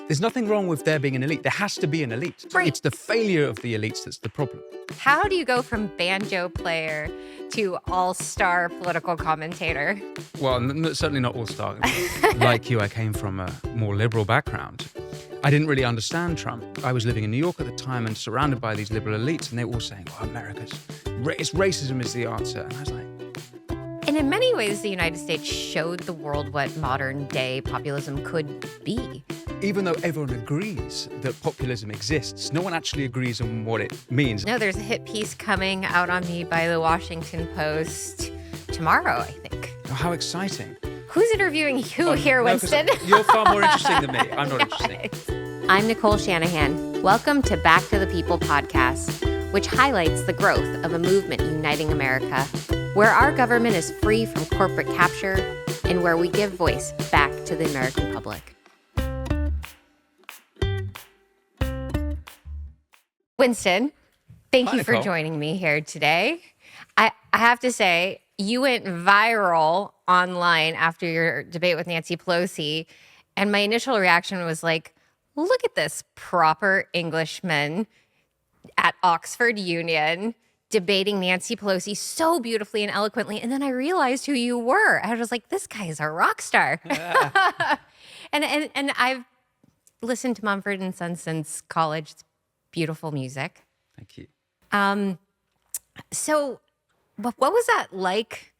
There's nothing wrong with there being an elite. There has to be an elite. Right. It's the failure of the elites that's the problem. How do you go from banjo player to all-star political commentator? Well, certainly not all-star. Like you, I came from a more liberal background. I didn't really understand Trump. I was living in New York at the time and surrounded by these liberal elites, and they were all saying, well, racism is the answer. And I was like... And in many ways, the United States showed the world what modern-day populism could be. Even though everyone agrees that populism exists, no one actually agrees on what it means. No, there's a hit piece coming out on me by the Washington Post tomorrow, I think. Oh, how exciting. Who's interviewing you here, Winston? You're far more interesting than me. I'm not interesting. I'm Nicole Shanahan. Welcome to Back to the People podcast, which highlights the growth of a movement uniting America, where our government is free from corporate capture and where we give voice back to the American public. Winston, thank you for joining me here today. I have to say, you went viral online after your debate with Nancy Pelosi, and my initial reaction was like, look at this proper Englishman at Oxford Union debating Nancy Pelosi so beautifully and eloquently. And then I realized who you were. I was like, this guy is a rock star. and I've listened to Mumford Sons since college. It's beautiful music. Thank you. So what was that like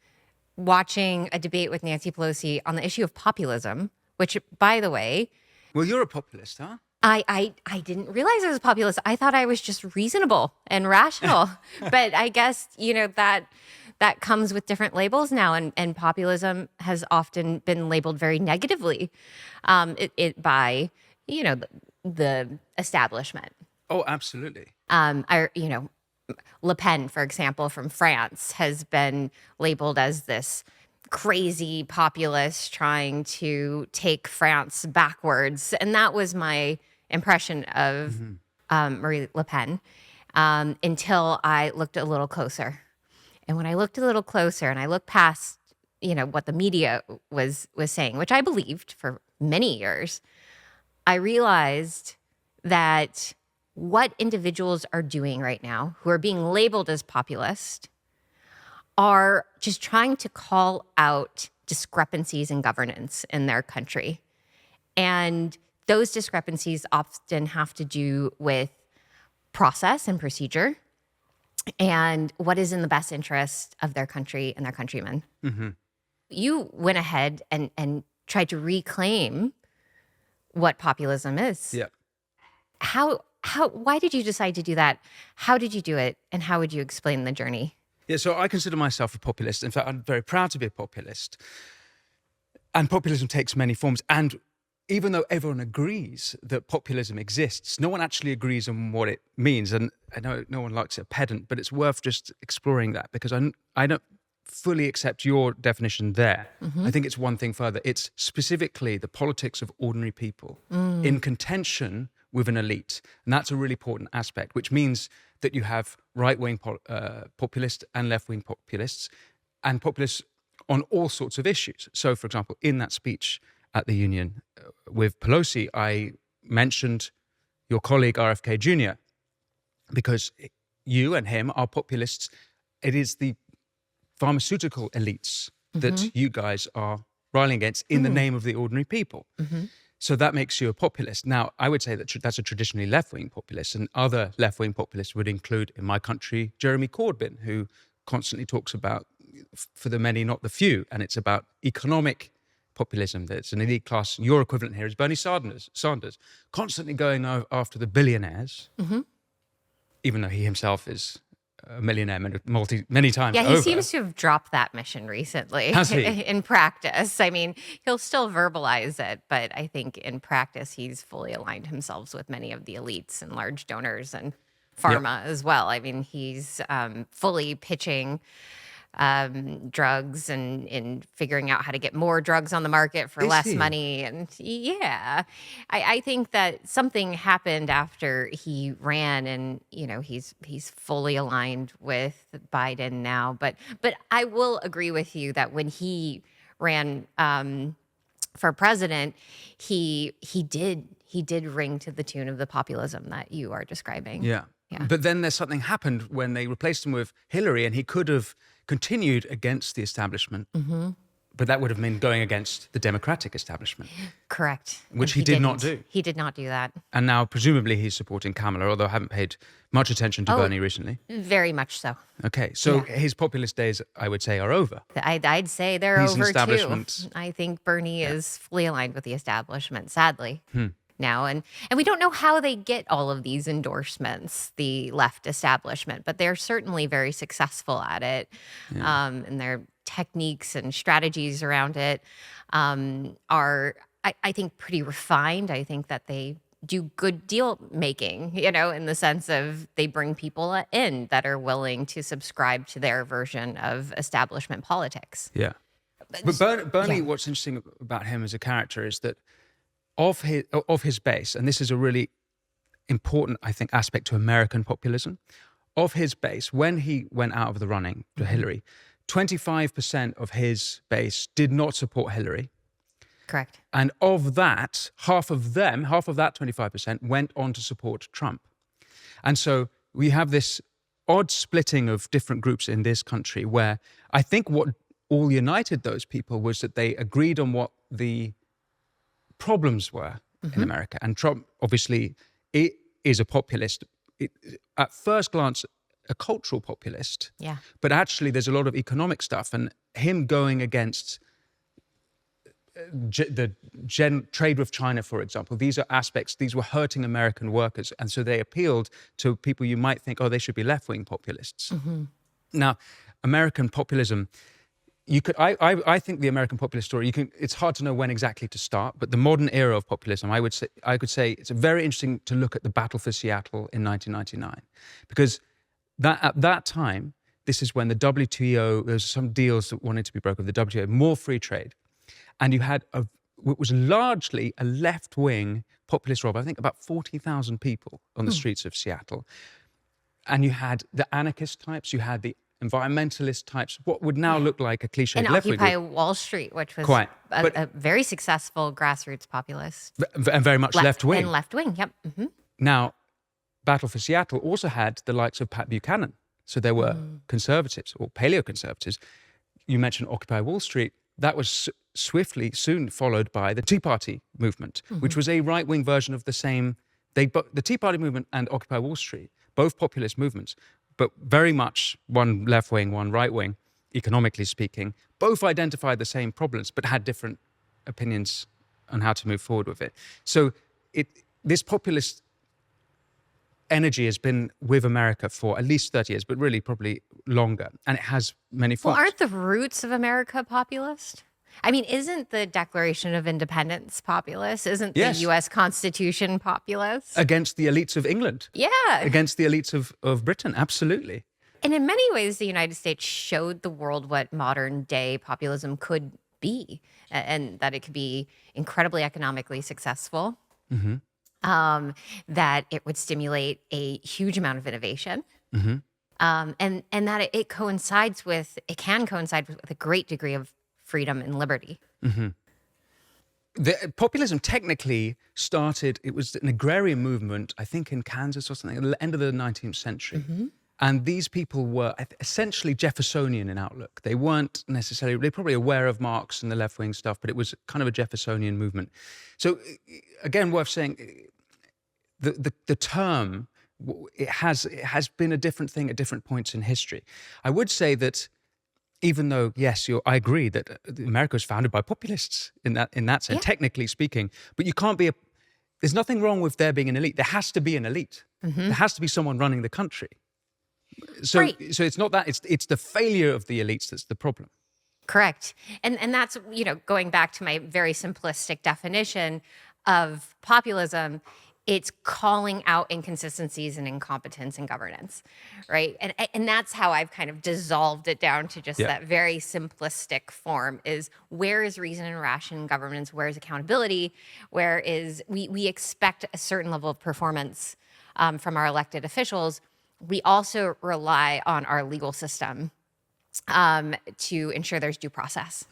watching a debate with Nancy Pelosi on the issue of populism, which, by the way... Well, you're a populist, huh? I didn't realize I was a populist. I thought I was just reasonable and rational. But I guess, that comes with different labels now. And populism has often been labeled very negatively by, the establishment. Oh, absolutely. Le Pen, for example, from France, has been labeled as this crazy populist trying to take France backwards. And that was my impression of Marie Le Pen until I looked a little closer. And when I looked a little closer and I looked past, what the media was saying, which I believed for many years, I realized that what individuals are doing right now who are being labeled as populist are just trying to call out discrepancies in governance in their country. And those discrepancies often have to do with process and procedure and what is in the best interest of their country and their countrymen. Mm-hmm. You went ahead and tried to reclaim what populism is. Yeah. Why did you decide to do that? How did you do it? And how would you explain the journey? Yeah, so I consider myself a populist. In fact, I'm very proud to be a populist. And populism takes many forms. And even though everyone agrees that populism exists, no one actually agrees on what it means. And I know no one likes a pedant, but it's worth just exploring that because I don't fully accept your definition there. Mm-hmm. I think it's one thing further. It's specifically the politics of ordinary people in contention with an elite. And that's a really important aspect, which means that you have right-wing populists and left-wing populists, and populists on all sorts of issues. So, for example, in that speech at the Union with Pelosi, I mentioned your colleague RFK Jr. because you and him are populists. It is the pharmaceutical elites that you guys are rallying against in the name of the ordinary people. Mm-hmm. So that makes you a populist. Now, I would say that that's a traditionally left-wing populist, and other left-wing populists would include, in my country, Jeremy Corbyn, who constantly talks about for the many, not the few, and it's about economic populism. That's an elite class. Your equivalent here is Bernie Sanders, constantly going after the billionaires, even though he himself is a millionaire many times over. Yeah, he seems to have dropped that mission recently. Has he? In practice. I mean, he'll still verbalize it, but I think in practice he's fully aligned himself with many of the elites and large donors and pharma as well. I mean, he's fully pitching drugs and figuring out how to get more drugs on the market for less money. And I think that something happened after he ran, and he's fully aligned with Biden now. But I will agree with you that when he ran for president, he he did ring to the tune of the populism that you are describing. Yeah. But then there's something happened when they replaced him with Hillary, and he could have continued against the establishment. But that would have meant going against the Democratic establishment. Correct. Which And he did not didn't. do. He did not do that. And now, presumably, he's supporting Kamala, although I haven't paid much attention to Bernie recently. Very much so. Okay, so his populist days, I would say, are over. I'd say they're He's an over establishment. too. I think Bernie is fully aligned with the establishment, sadly. Now, and we don't know how they get all of these endorsements, the left establishment, but they're certainly very successful at it. And their techniques and strategies around it are, I think, pretty refined. I think that they do good deal making, in the sense of they bring people in that are willing to subscribe to their version of establishment politics. Yeah. But Bernie, what's interesting about him as a character is that of his base, and this is a really important, I think, aspect to American populism, of his base, when he went out of the running to Hillary, 25% of his base did not support Hillary. Correct. And of that, half of that 25% went on to support Trump. And so we have this odd splitting of different groups in this country where I think what all united those people was that they agreed on what the problems were in America. And Trump, obviously, is a populist. At first glance, a cultural populist. Yeah. But actually, there's a lot of economic stuff. And him going against the trade with China, for example, these are aspects, these were hurting American workers. And so they appealed to people you might think, oh, they should be left-wing populists. Now, American populism, I think the American populist story, it's hard to know when exactly to start, but the modern era of populism, I could say it's very interesting to look at the battle for Seattle in 1999, because at that time, this is when the WTO, there's some deals that wanted to be broken with the WTO, more free trade, and you had what was largely a left-wing populist mob, I think about 40,000 people on the streets of Seattle, and you had the anarchist types, you had the environmentalist types, what would now look like a cliche And left-wing Occupy group. Wall Street, which was a very successful grassroots populist. And very much left-wing. And left-wing, yep. Now, Battle for Seattle also had the likes of Pat Buchanan. So there were conservatives or paleo-conservatives. You mentioned Occupy Wall Street. That was swiftly soon followed by the Tea Party movement, which was a right-wing version of the same. The Tea Party movement and Occupy Wall Street, both populist movements, but very much one left-wing, one right-wing, economically speaking, both identified the same problems, but had different opinions on how to move forward with it. So this populist energy has been with America for at least 30 years, but really probably longer, and it has many forms. Well, aren't the roots of America populist? I mean, isn't the Declaration of Independence populist? Isn't the U.S. Constitution populist? Against the elites of England. Yeah. Against the elites of Britain, absolutely. And in many ways, the United States showed the world what modern day populism could be, and that it could be incredibly economically successful, that it would stimulate a huge amount of innovation, and that it can coincide with a great degree of freedom and liberty. The populism technically started, it was an agrarian movement, I think in Kansas or something, at the end of the 19th century. And these people were essentially Jeffersonian in outlook. They weren't necessarily, they're probably aware of Marx and the left-wing stuff, but it was kind of a Jeffersonian movement. So again, worth saying, the term, it has been a different thing at different points in history. I would say that even though, yes, I agree that America was founded by populists in that sense, technically speaking, but you can't be there's nothing wrong with there being an elite. There has to be an elite. There has to be someone running the country. So it's not that, it's the failure of the elites that's the problem. Correct. And that's, going back to my very simplistic definition of populism, it's calling out inconsistencies and incompetence in governance, right? And that's how I've kind of dissolved it down to just that very simplistic form is where is reason and ration in governance? Where is accountability? Where is, we expect a certain level of performance from our elected officials. We also rely on our legal system to ensure there's due process.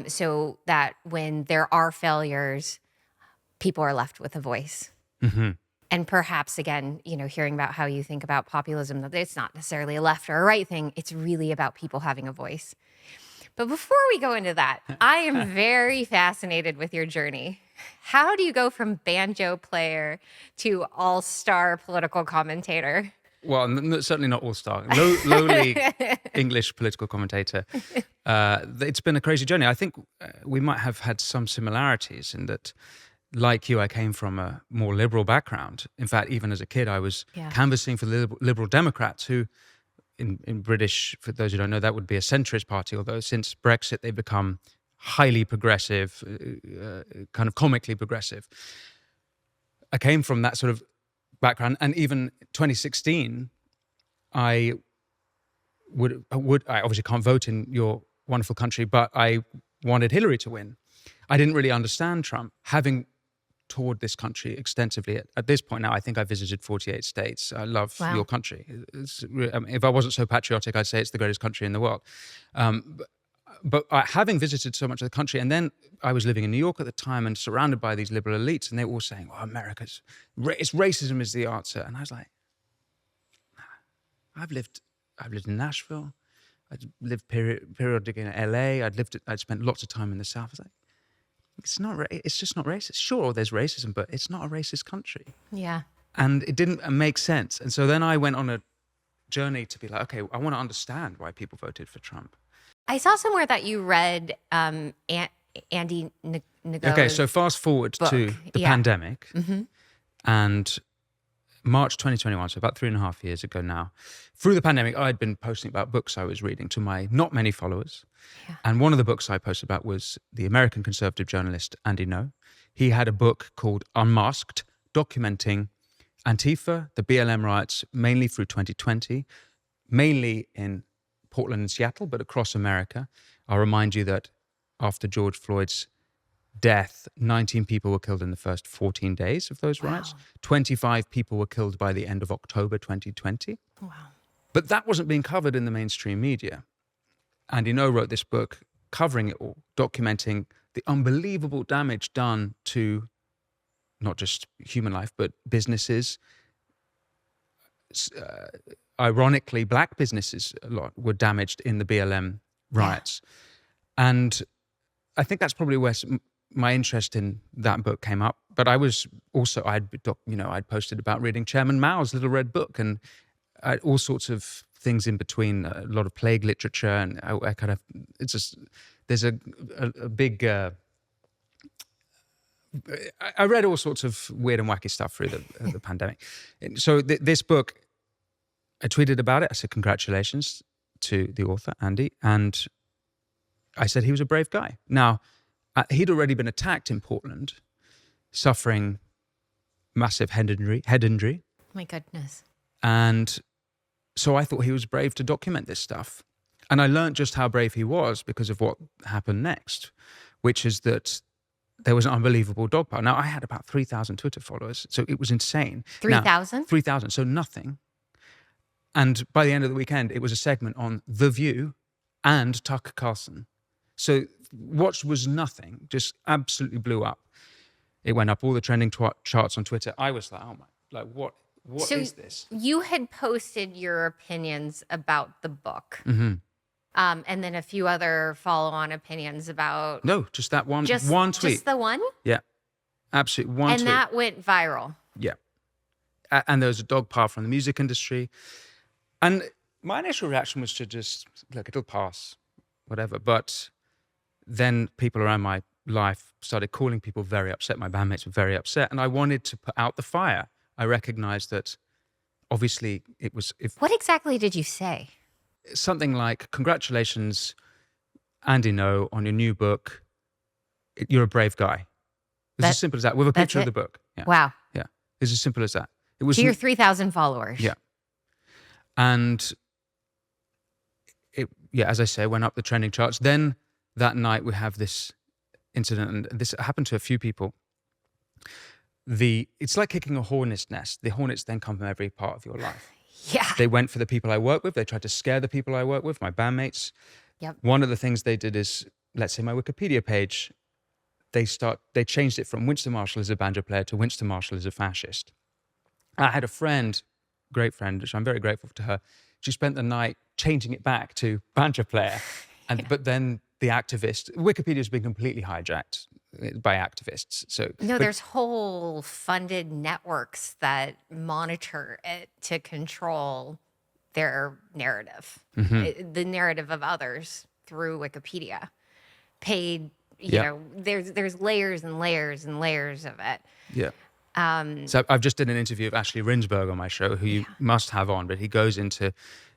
So that when there are failures, people are left with a voice. Mm-hmm. And perhaps, again, hearing about how you think about populism, that it's not necessarily a left or a right thing. It's really about people having a voice. But before we go into that, I am very fascinated with your journey. How do you go from banjo player to all-star political commentator? Well, certainly not all-star. Lowly English political commentator. It's been a crazy journey. I think we might have had some similarities in that, like you, I came from a more liberal background. In fact, even as a kid, I was canvassing for the Liberal Democrats, who, in British, for those who don't know, that would be a centrist party, although since Brexit, they've become highly progressive, kind of comically progressive. I came from that sort of background, and even 2016, I obviously can't vote in your wonderful country, but I wanted Hillary to win. I didn't really understand Trump. Having toured this country extensively at this point now, I think I visited 48 states. I love your country. If I wasn't so patriotic, I'd say it's the greatest country in the world. But having visited so much of the country, and then I was living in New York at the time and surrounded by these liberal elites, and they were all saying, well, it's racism is the answer. And I was like, I've lived in Nashville. I'd lived periodically in LA. I'd spent lots of time in the South. I was like, it's just not racist. Sure, there's racism, but it's not a racist country. Yeah. And it didn't make sense. And so then I went on a journey to be like, okay, I want to understand why people voted for Trump. I saw somewhere that you read Andy Ngo's Okay, so fast forward book. to the pandemic, and March 2021, so about 3.5 years ago now. Through the pandemic, I'd been posting about books I was reading to my not many followers. Yeah. And one of the books I posted about was the American conservative journalist Andy Ngo. He had a book called Unmasked, documenting Antifa, the BLM riots, mainly through 2020, mainly in Portland and Seattle, but across America. I'll remind you that after George Floyd's death, 19 people were killed in the first 14 days of those riots. 25 people were killed by the end of October 2020. Wow. But that wasn't being covered in the mainstream media. Andy Ngo wrote this book covering it all, documenting the unbelievable damage done to not just human life, but businesses. Ironically, black businesses a lot were damaged in the BLM riots. Yeah. And I think that's probably where my interest in that book came up. But I was also, I'd posted about reading Chairman Mao's Little Red Book, and all sorts of things in between, a lot of plague literature. And I kind of, it's just, there's a big, I read all sorts of weird and wacky stuff through the pandemic. So this book, I tweeted about it. I said, congratulations to the author, Andy. And I said he was a brave guy. Now, he'd already been attacked in Portland, suffering massive head injury. My goodness. And so I thought he was brave to document this stuff. And I learned just how brave he was because of what happened next, which is that there was an unbelievable dog pile. Now, I had about 3,000 Twitter followers, so it was insane. 3,000? 3,000, so nothing. And by the end of the weekend, it was a segment on The View and Tucker Carlson. So what was nothing just absolutely blew up. It went up all the trending charts on Twitter. I was like, oh my, like what is this? You had posted your opinions about the book. Mm-hmm. And then a few other follow-on opinions about... No, just that one tweet. Just the one? Yeah, absolutely, one tweet. And that went viral. Yeah. And there was a dog pile from the music industry. And my initial reaction was to just, look, it'll pass, whatever. But then people around my life started calling people very upset. My bandmates were very upset. And I wanted to put out the fire. I recognized that obviously it was... What exactly did you say? Something like, congratulations, Andy Ngo, on your new book. You're a brave guy. It's as simple as that, with a picture of the book. Yeah. Wow. Yeah, it's as simple as that. It was to your 3,000 followers. Yeah. And as I say, went up the trending charts. Then that night we have this incident, and this happened to a few people. It's like kicking a hornet's nest. The hornets then come from every part of your life. Yeah. They went for the people I work with. They tried to scare the people I work with, my bandmates. Yep. One of the things they did is, let's say my Wikipedia page they changed it from Winston Marshall as a banjo player to Winston Marshall as a fascist. I had a friend, great friend, which I'm very grateful to her. She spent the night changing it back to banjo player. But then the activists, Wikipedia has been completely hijacked by activists. There's whole funded networks that monitor it to control their narrative, the narrative of others through Wikipedia. Paid, there's layers and layers and layers of it. Yeah. So I've just did an interview of Ashley Rinsberg on my show, who you must have on, but he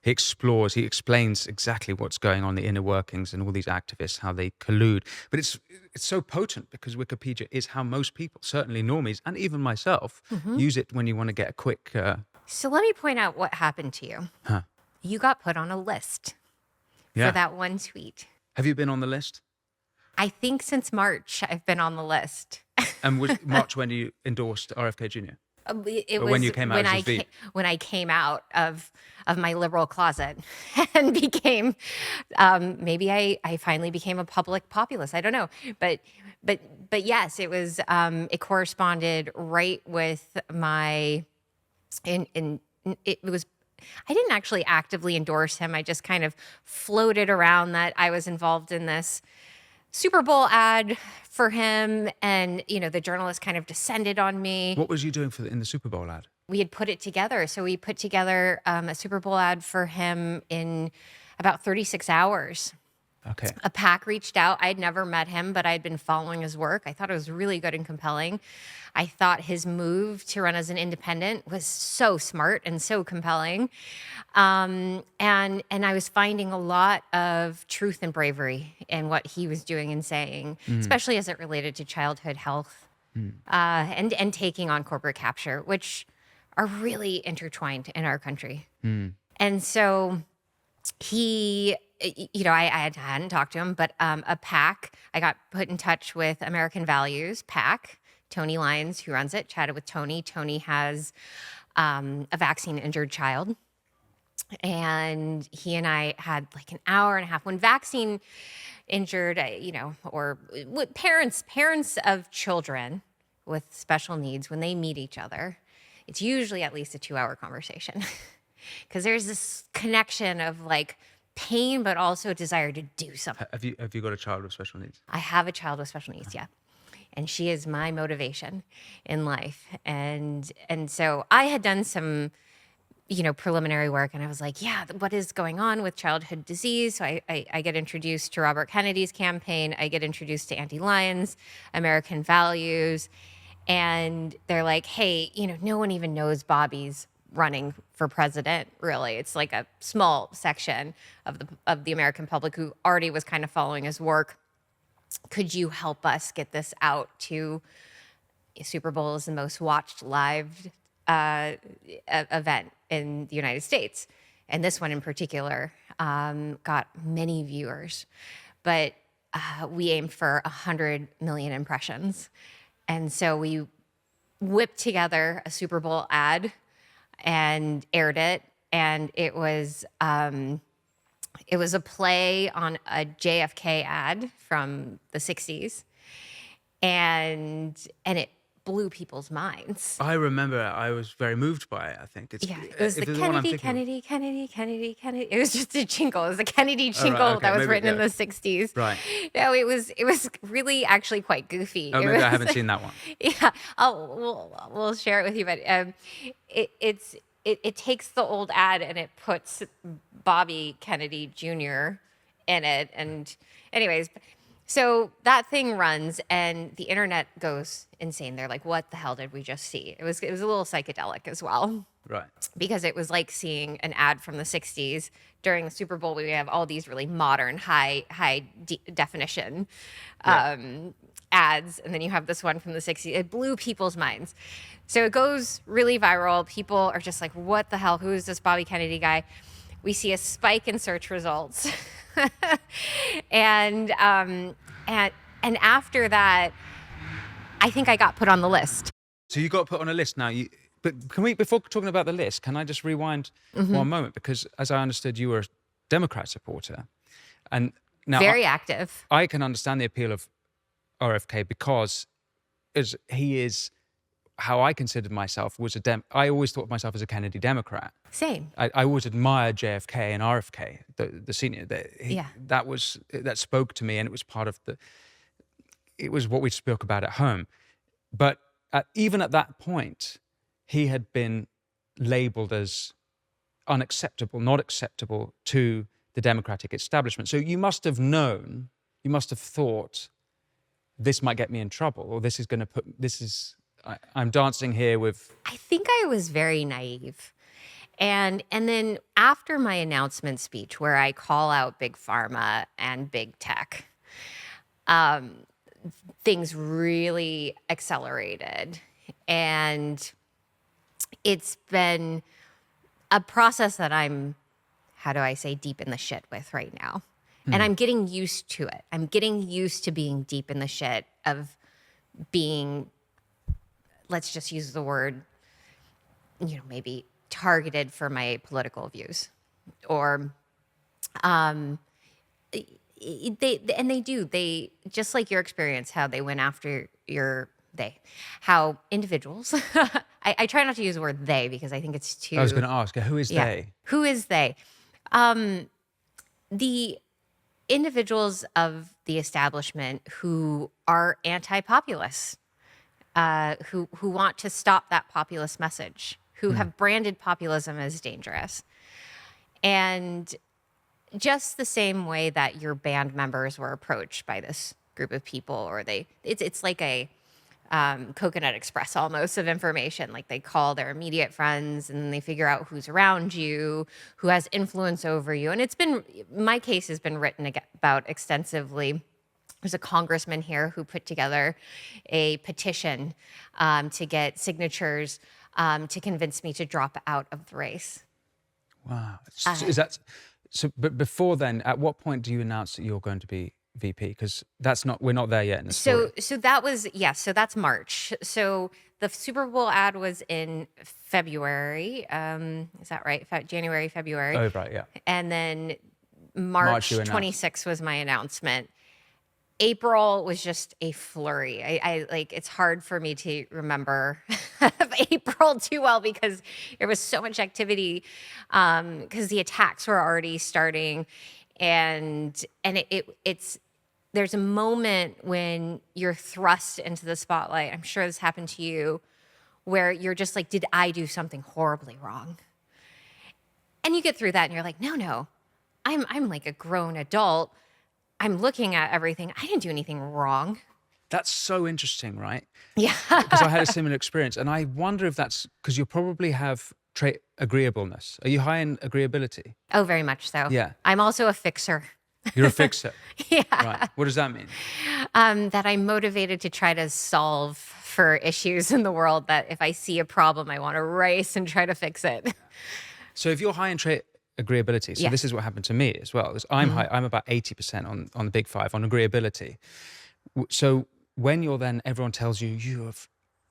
explains exactly what's going on, the inner workings and all these activists, how they collude. But it's so potent because Wikipedia is how most people, certainly normies, and even myself, use it when you want to get a quick... So let me point out what happened to you. You got put on a list for that one tweet. Have you been on the list? I think since March, I've been on the list. And was March when you endorsed RFK Jr.? It was when you came out when I came out of my liberal closet and became, maybe I finally became a public populist. I don't know, but yes, it was. It corresponded right with my. It was. I didn't actually actively endorse him. I just kind of floated around that I was involved in this Super Bowl ad for him, and the journalist kind of descended on me. What was you doing in the Super Bowl ad? We had put it together. So we put together a Super Bowl ad for him in about 36 hours. Okay. A PAC reached out. I'd never met him, but I'd been following his work. I thought it was really good and compelling. I thought his move to run as an independent was so smart and so compelling. And I was finding a lot of truth and bravery in what he was doing and saying, especially as it related to childhood health and taking on corporate capture, which are really intertwined in our country. And so he... I hadn't talked to him, but a PAC, I got put in touch with American Values PAC, Tony Lyons, who runs it, chatted with Tony. Tony has a vaccine-injured child. And he and I had like an hour and a half. When vaccine injured, or parents of children with special needs, when they meet each other, it's usually at least a 2-hour conversation. Because there's this connection of like, pain, but also a desire to do something. Have you got a child with special needs? I have a child with special needs, yeah. And she is my motivation in life. And so I had done some, preliminary work, and I was like, what is going on with childhood disease? So I get introduced to Robert Kennedy's campaign. I get introduced to Andy Lyons, American Values. And they're like, hey, no one even knows Bobby's running for president, really. It's like a small section of the American public who already was kind of following his work. Could you help us get this out to Super Bowl is the most watched live event in the United States. And this one in particular got many viewers, but we aimed for 100 million impressions. And so we whipped together a Super Bowl ad and aired it, and it was a play on a JFK ad from the 60s, and it blew people's minds. I remember I was very moved by it. I think it was the Kennedy. It was just a jingle. It was a Kennedy jingle that was written in the 60s. Right. No, it was really actually quite goofy. Oh, maybe I haven't seen that one. Yeah, we'll share it with you. But it takes the old ad and it puts Bobby Kennedy Jr. in it. And anyways, so that thing runs and the internet goes insane. They're like, what the hell did we just see? It was a little psychedelic as well. Right. Because it was like seeing an ad from the 60s. During the Super Bowl, we have all these really modern, high definition ads. And then you have this one from the 60s. It blew people's minds. So it goes really viral. People are just like, what the hell? Who is this Bobby Kennedy guy? We see a spike in search results. And after that, I think I got put on the list. So you got put on a list now. But can we, before talking about the list, can I just rewind one moment? Because as I understood, you were a Democrat supporter. And now very active. I can understand the appeal of RFK because he is how I considered myself was I always thought of myself as a Kennedy Democrat. Same. I always admired JFK and RFK, the senior. That spoke to me, and it was part of it was what we spoke about at home. But even at that point, he had been labeled as unacceptable, not acceptable to the Democratic establishment. So you must have known, you must have thought, this might get me in trouble, or I'm dancing here with... I think I was very naive. And then after my announcement speech, where I call out Big Pharma and Big Tech, things really accelerated. And it's been a process that I'm, how do I say, deep in the shit with right now. And I'm getting used to it. I'm getting used to being deep in the shit of being, let's just use the word, maybe targeted for my political views. Or they just like your experience, how they went after how individuals, I try not to use the word they because I think it's too... I was going to ask, who is they? Who is they? The individuals of the establishment who are anti-populist, who want to stop that populist message, who have branded populism as dangerous. And just the same way that your band members were approached by this group of people, or it's like a Coconut Express almost of information. Like they call their immediate friends and they figure out who's around you, who has influence over you. And my case has been written about extensively. There's a congressman here who put together a petition to get signatures to convince me to drop out of the race. Wow. But before then, at what point do you announce that you're going to be VP? Because we're not there yet in the story. So that was, so that's March. So the Super Bowl ad was in February. Is that right? January, February. Oh, right, yeah. And then March 26th was my announcement. April was just a flurry. I it's hard for me to remember April too well because there was so much activity because the attacks were already starting, and it's there's a moment when you're thrust into the spotlight. I'm sure this happened to you, where you're just like, did I do something horribly wrong? And you get through that, and you're like, no, I'm like a grown adult. I'm looking at everything. I didn't do anything wrong. That's so interesting, right? Yeah. Because I had a similar experience. And I wonder if that's because you probably have trait agreeableness. Are you high in agreeability? Oh, very much so. Yeah. I'm also a fixer. You're a fixer? Yeah. Right. What does that mean? That I'm motivated to try to solve for issues in the world, that if I see a problem, I want to race and try to fix it. So if you're high in trait agreeability. So this is what happened to me as well. I'm high. I'm about 80% on the big five on agreeability. So when everyone tells you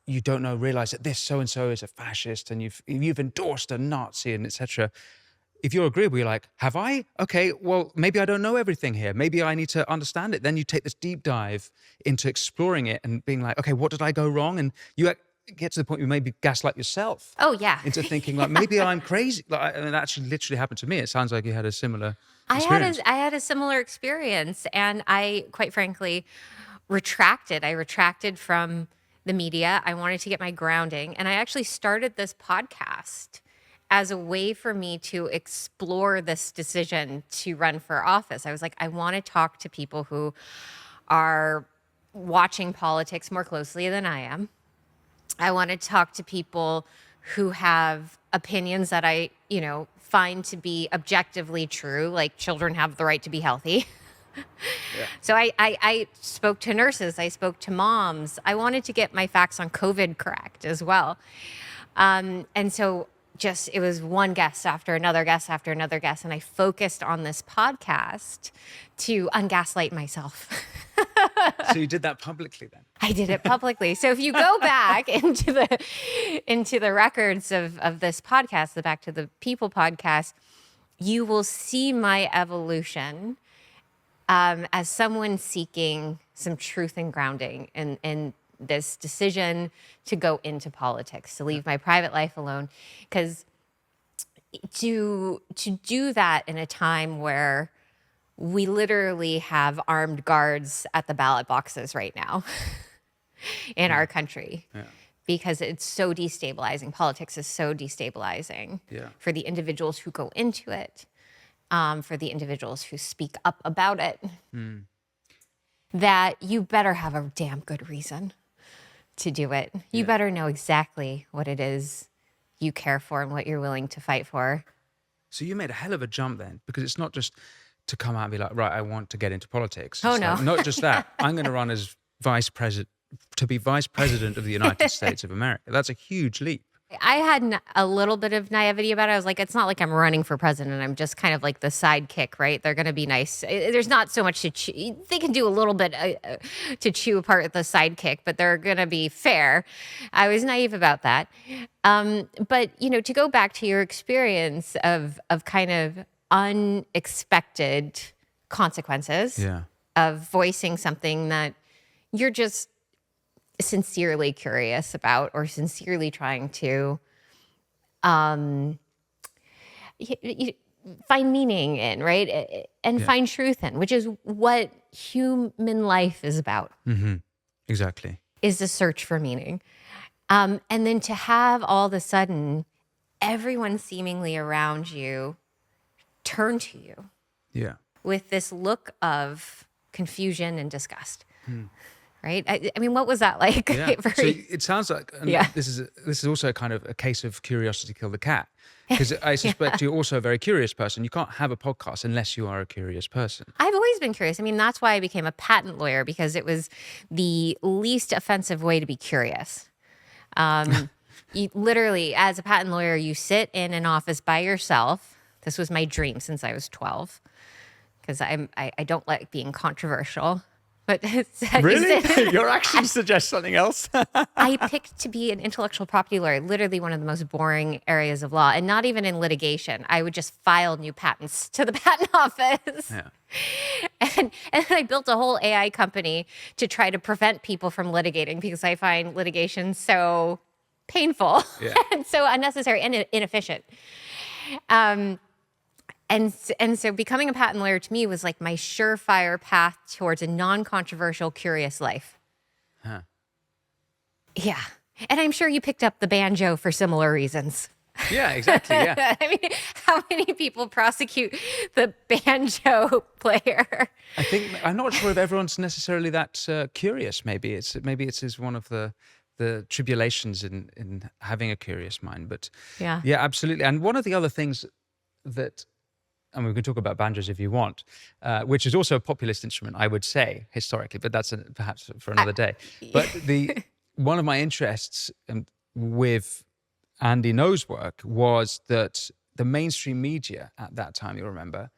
you don't realize that this so and so is a fascist and you've endorsed a Nazi and etc. If you're agreeable, you're like, have I? Okay, well maybe I don't know everything here. Maybe I need to understand it. Then you take this deep dive into exploring it and being like, okay, what did I go wrong? And you get to the point where you maybe gaslight yourself. Oh, yeah. Into thinking like, maybe I'm crazy. That actually literally happened to me. It sounds like you had a similar experience. I had a similar experience, and I, quite frankly, retracted. I retracted from the media. I wanted to get my grounding, and I actually started this podcast as a way for me to explore this decision to run for office. I was like, I want to talk to people who are watching politics more closely than I am. I want to talk to people who have opinions that I, find to be objectively true, like children have the right to be healthy. Yeah. So I spoke to nurses. I spoke to moms. I wanted to get my facts on COVID correct as well. And so it was one guest after another guest after another guest. And I focused on this podcast to ungaslight myself. So you did that publicly then? I did it publicly. So if you go back into the records of this podcast, the Back to the People podcast, you will see my evolution as someone seeking some truth and grounding in this decision to go into politics, to leave my private life alone. Because to do that in a time where we literally have armed guards at the ballot boxes right now in our country, because it's so destabilizing. Politics is so destabilizing for the individuals who go into it, for the individuals who speak up about it, that you better have a damn good reason to do it. You better know exactly what it is you care for and what you're willing to fight for. So you made a hell of a jump then, because it's not just to come out and be like, right, I want to get into politics. Oh, It's no. like, not just that. I'm going to run as vice president of the United States of America. That's a huge leap. I had a little bit of naivety about it. I was like, it's not like I'm running for president. I'm just kind of like the sidekick, right? They're going to be nice. There's not so much to chew. They can do a little bit to chew apart the sidekick, but they're going to be fair. I was naive about that. But, to go back to your experience of kind of unexpected consequences of voicing something that you're just sincerely curious about, or sincerely trying to find meaning in, right? And find truth in, which is what human life is about. Mm-hmm. Exactly. Is the search for meaning. And then to have all of a sudden everyone seemingly around you turn to you with this look of confusion and disgust. Right? I mean, what was that like? Yeah. So it sounds like this is also kind of a case of curiosity killed the cat. Because I suspect you're also a very curious person. You can't have a podcast unless you are a curious person. I've always been curious. I mean, that's why I became a patent lawyer, because it was the least offensive way to be curious. You literally, as a patent lawyer, you sit in an office by yourself. This was my dream since I was 12, because I don't like being controversial. But really? You're actually suggest something else? I picked to be an intellectual property lawyer, literally one of the most boring areas of law, and not even in litigation. I would just file new patents to the patent office. Yeah. And then I built a whole AI company to try to prevent people from litigating, because I find litigation so painful and so unnecessary and inefficient. And so becoming a patent lawyer to me was like my surefire path towards a non-controversial, curious life. Huh. Yeah. And I'm sure you picked up the banjo for similar reasons. Yeah, exactly. Yeah. I mean, how many people prosecute the banjo player? I'm not sure if everyone's necessarily that curious. Maybe it's one of the tribulations in having a curious mind. But yeah, absolutely. And one of the other things that, and we can talk about banjos if you want, which is also a populist instrument, I would say, historically, but that's perhaps for another day. But one of my interests with Andy Ngo's work was that the mainstream media at that time, you'll remember,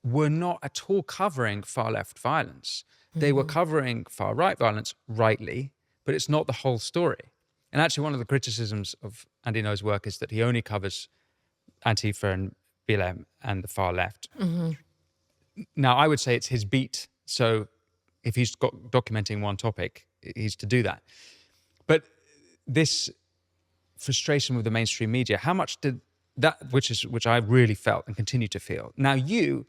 were not at all covering far-left violence. They were covering far-right violence, rightly, but it's not the whole story. And actually, one of the criticisms of Andy Ngo's work is that he only covers Antifa and BLM and the far left. Now, I would say it's his beat. So if he's documenting one topic, he's to do that. But this frustration with the mainstream media, how much did that, which I really felt and continue to feel. Now, you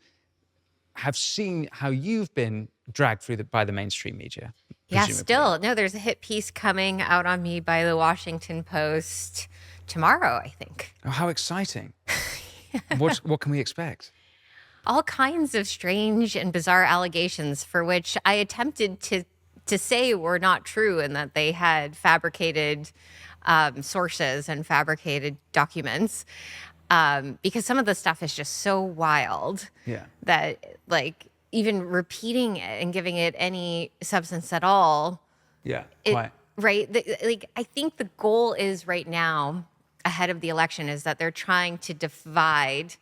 have seen how you've been dragged through by the mainstream media. Yeah, presumably. still. No, there's a hit piece coming out on me by the Washington Post tomorrow, I think. Oh, how exciting. What can we expect? All kinds of strange and bizarre allegations for which I attempted to say were not true, and that they had fabricated sources and fabricated documents, because some of the stuff is just so wild that, like, even repeating it and giving it any substance at all. Yeah, right. I think the goal is right now, ahead of the election, is that they're trying to divide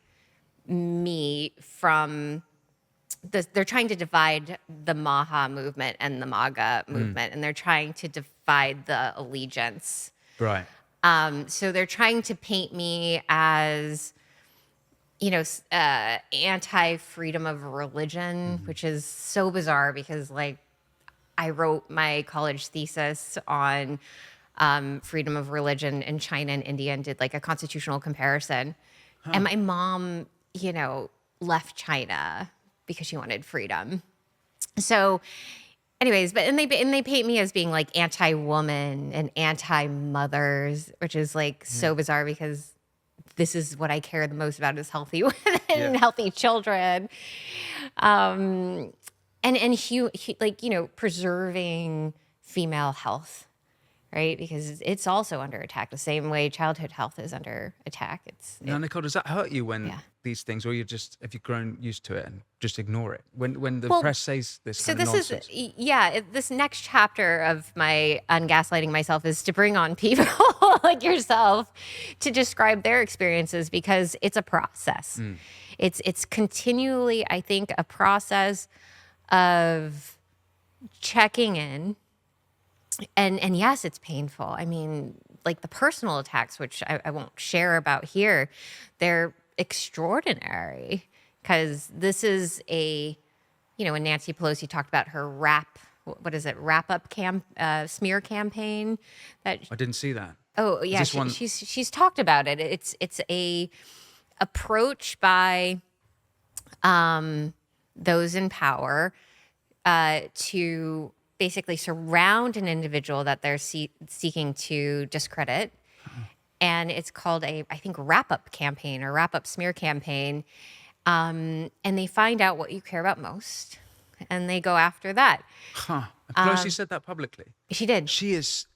me from they're trying to divide the Maha movement and the Maga movement, and they're trying to divide the allegiance. Right. So they're trying to paint me as, anti-freedom of religion, which is so bizarre, because, like, I wrote my college thesis on freedom of religion in China and India and did like a constitutional comparison. And my mom, left China because she wanted freedom. So anyways, and they paint me as being like anti-woman and anti-mothers, which is like so bizarre because this is what I care the most about is healthy women and healthy children. And preserving female health, right? Because it's also under attack the same way childhood health is under attack. Now, Nicole, does that hurt you when these things, or have you grown used to it and just ignore it when the press says this kind of nonsense? This next chapter of my ungaslighting myself is to bring on people like yourself to describe their experiences, because it's a process. It's continually, I think, a process of checking in. And yes, it's painful. I mean, like the personal attacks, which I won't share about here, they're extraordinary, because this is when Nancy Pelosi talked about her wrap-up smear campaign. That I didn't see that. Oh yeah, she's talked about it. It's a approach by those in power to basically surround an individual that they're seeking to discredit. And it's called I think, wrap-up campaign or wrap-up smear campaign. And they find out what you care about most, and they go after that. Pelosi said that publicly. She did. She is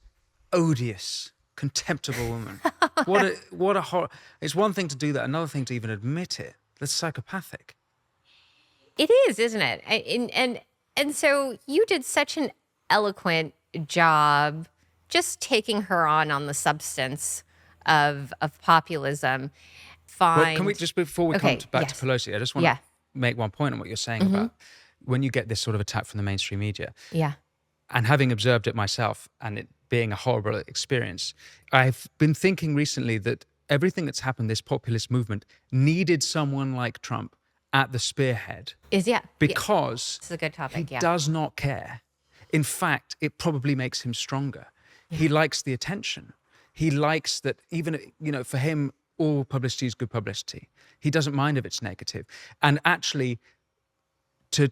odious, contemptible woman. What a horror. It's one thing to do that, another thing to even admit it. That's psychopathic. It is, isn't it? And so you did such an eloquent job just taking her on the substance of populism. Well, can we just, before we come back to Pelosi, I just want to make one point on what you're saying about when you get this sort of attack from the mainstream media. Yeah. And having observed it myself and it being a horrible experience, I've been thinking recently that everything that's happened, this populist movement, needed someone like Trump at the spearhead. Because it's a good topic. He does not care. In fact, it probably makes him stronger. He likes the attention. He likes that even, for him, all publicity is good publicity. He doesn't mind if it's negative. And actually, to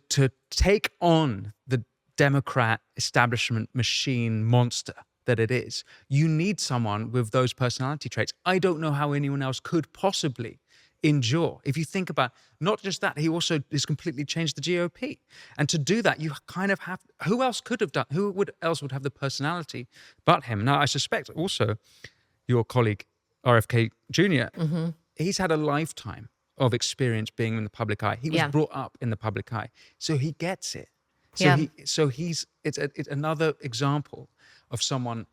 take on the Democrat establishment machine monster that it is, you need someone with those personality traits. I don't know how anyone else could possibly endure. If you think about not just that, he also has completely changed the GOP. And to do that, you kind of have, who else would have the personality but him? Now, I suspect also your colleague, RFK Jr., he's had a lifetime of experience being in the public eye. He was brought up in the public eye. So he gets it. It's another example of someone,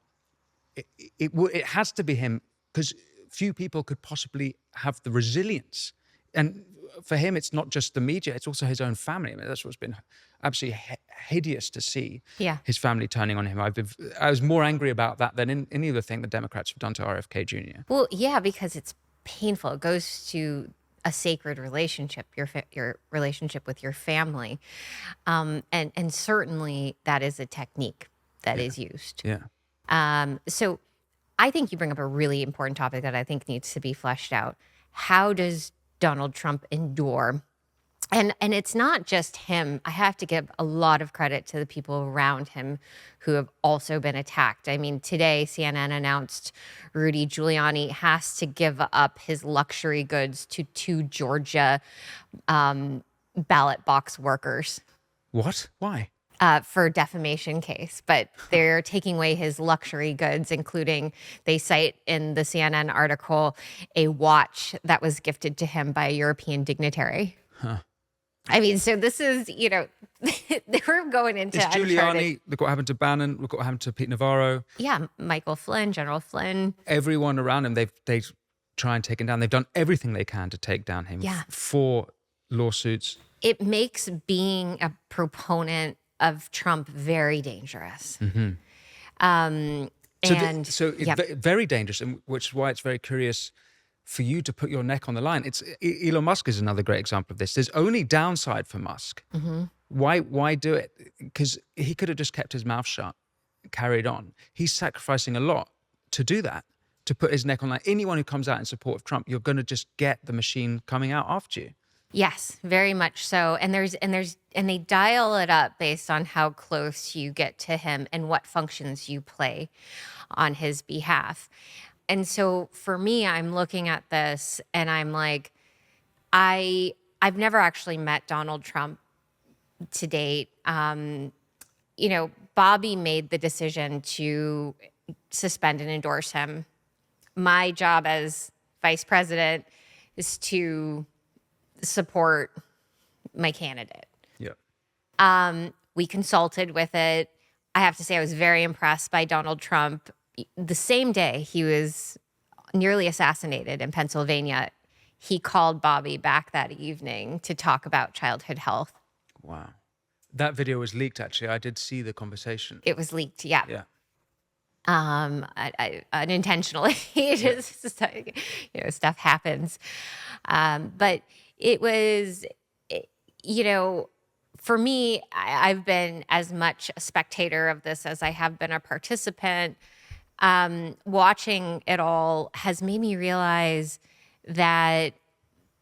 it has to be him, because few people could possibly have the resilience. And for him, it's not just the media, it's also his own family. I mean, that's what's been absolutely hideous to see, his family turning on him. I was more angry about that than any other thing the Democrats have done to RFK Jr. Well, yeah, because it's painful. It goes to a sacred relationship, your relationship with your family. And certainly that is a technique that is used. So I think you bring up a really important topic that I think needs to be fleshed out. How does Donald Trump endure? And it's not just him. I have to give a lot of credit to the people around him who have also been attacked. I mean, today CNN announced Rudy Giuliani has to give up his luxury goods to 2 Georgia ballot box workers. What? Why? For defamation case, but they're taking away his luxury goods, including, they cite in the CNN article, a watch that was gifted to him by a European dignitary. I mean, so this is, they were going into It's Giuliani, look what happened to Bannon, look what happened to Pete Navarro. Yeah, Michael Flynn, General Flynn. Everyone around him, they try and take him down. They've done everything they can to take down him. 4 lawsuits. It makes being a proponent of Trump very dangerous. So it's very dangerous, and which is why it's very curious for you to put your neck on the line. Elon Musk is another great example of this. There's only downside for Musk Why do it? Because he could have just kept his mouth shut, carried on. He's sacrificing a lot to do that, to put his neck on line. Anyone who comes out in support of Trump, you're going to just get the machine coming out after you. Yes, very much so. And they dial it up based on how close you get to him and what functions you play on his behalf. And so for me, I'm looking at this and I'm like, I've never actually met Donald Trump to date. Bobby made the decision to suspend and endorse him. My job as vice president is to support my candidate. Yeah. We consulted with it. I have to say I was very impressed by Donald Trump. The same day he was nearly assassinated in Pennsylvania, he called Bobby back that evening to talk about childhood health. Wow. That video was leaked, actually. I did see the conversation. It was leaked, yeah. Yeah. Unintentionally. Just, stuff happens. But it was, for me, I've been as much a spectator of this as I have been a participant. Watching it all has made me realize that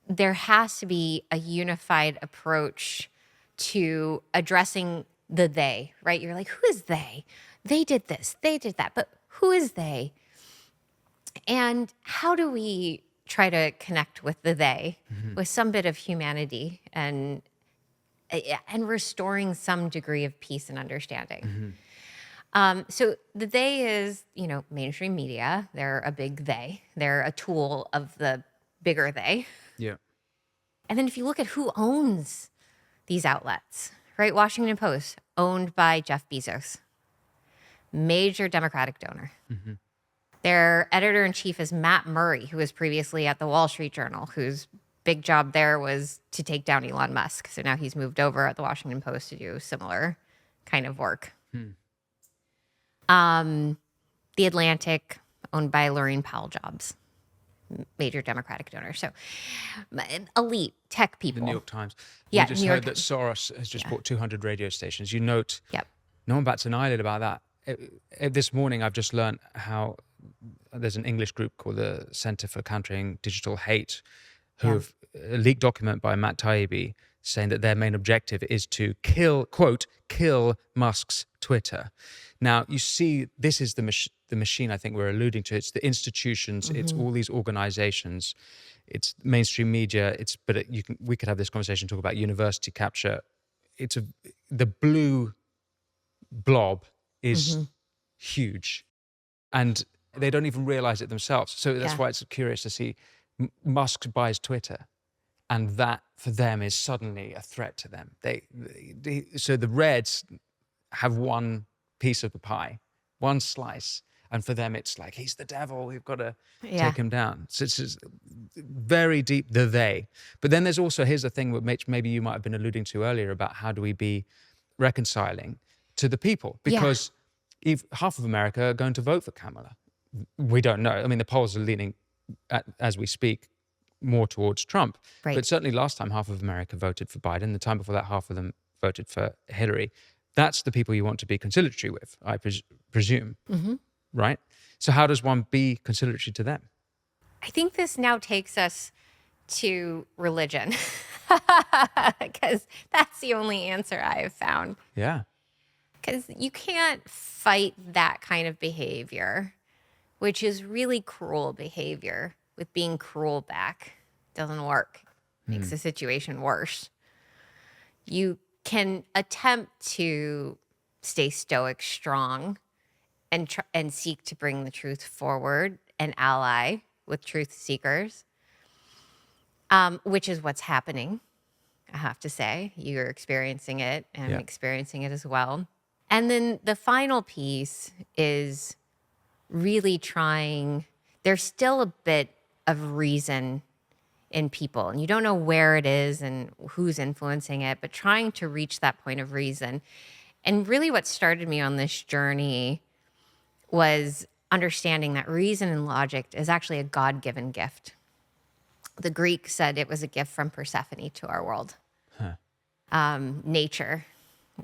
there has to be a unified approach to addressing the they, right? You're like, who is they? They did this, they did that, but who is they? And how do we try to connect with the they with some bit of humanity and restoring some degree of peace and understanding? So the they is, mainstream media. They're a big they. They're a tool of the bigger they. Yeah. And then if you look at who owns these outlets, right? Washington Post, owned by Jeff Bezos, major Democratic donor. Their editor-in-chief is Matt Murray, who was previously at the Wall Street Journal, whose big job there was to take down Elon Musk. So now he's moved over at the Washington Post to do similar kind of work. The Atlantic, owned by Laurene Powell Jobs, major Democratic donor. So elite tech people. The New York Times. Yeah, We just New heard York that Soros has just bought 200 radio stations. You note, Yep. no one bats an eyelid about that. This morning, I've just learned how there's an English group called the Center for Countering Digital Hate, who have a leaked document by Matt Taibbi saying that their main objective is to kill, quote, kill Musk's Twitter. Now, you see, this is the machine I think we're alluding to. It's the institutions, it's all these organizations, it's mainstream media, we could have this conversation, talk about university capture. The blue blob is huge, and they don't even realize it themselves. So that's why it's curious to see Musk buys Twitter, and that for them is suddenly a threat to them. So the Reds have one piece of the pie, one slice, and for them it's like, he's the devil, we've got to take him down. So it's very deep, the they. But then there's also, here's the thing which maybe you might have been alluding to earlier about how do we be reconciling to the people, because if half of America are going to vote for Kamala. We don't know. I mean, the polls are leaning, as we speak, more towards Trump. Right. But certainly last time, half of America voted for Biden. The time before that, half of them voted for Hillary. That's the people you want to be conciliatory with, I presume, right? So how does one be conciliatory to them? I think this now takes us to religion, because that's the only answer I have found. Yeah. Because you can't fight that kind of behavior, which is really cruel behavior, with being cruel back. Doesn't work. Makes the situation worse. You can attempt to stay stoic, strong, and seek to bring the truth forward and ally with truth seekers, which is what's happening, I have to say. You're experiencing it, and I'm experiencing it as well. And then the final piece is really trying, there's still a bit of reason in people, and you don't know where it is and who's influencing it, but trying to reach that point of reason. And really what started me on this journey was understanding that reason and logic is actually a God-given gift. The Greek said it was a gift from Persephone to our world. nature,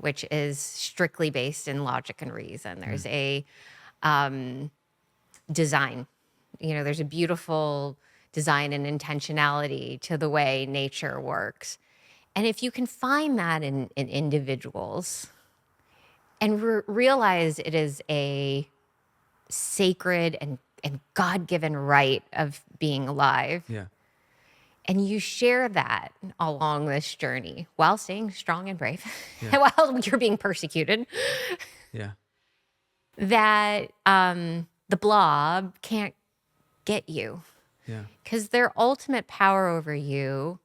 which is strictly based in logic and reason. There's a design. There's a beautiful design and intentionality to the way nature works. And if you can find that in individuals and realize it is a sacred and God-given right of being alive, Yeah. and you share that along this journey while staying strong and brave, Yeah. while you're being persecuted, Yeah. that the blob can't get you. Yeah. Because their ultimate power over you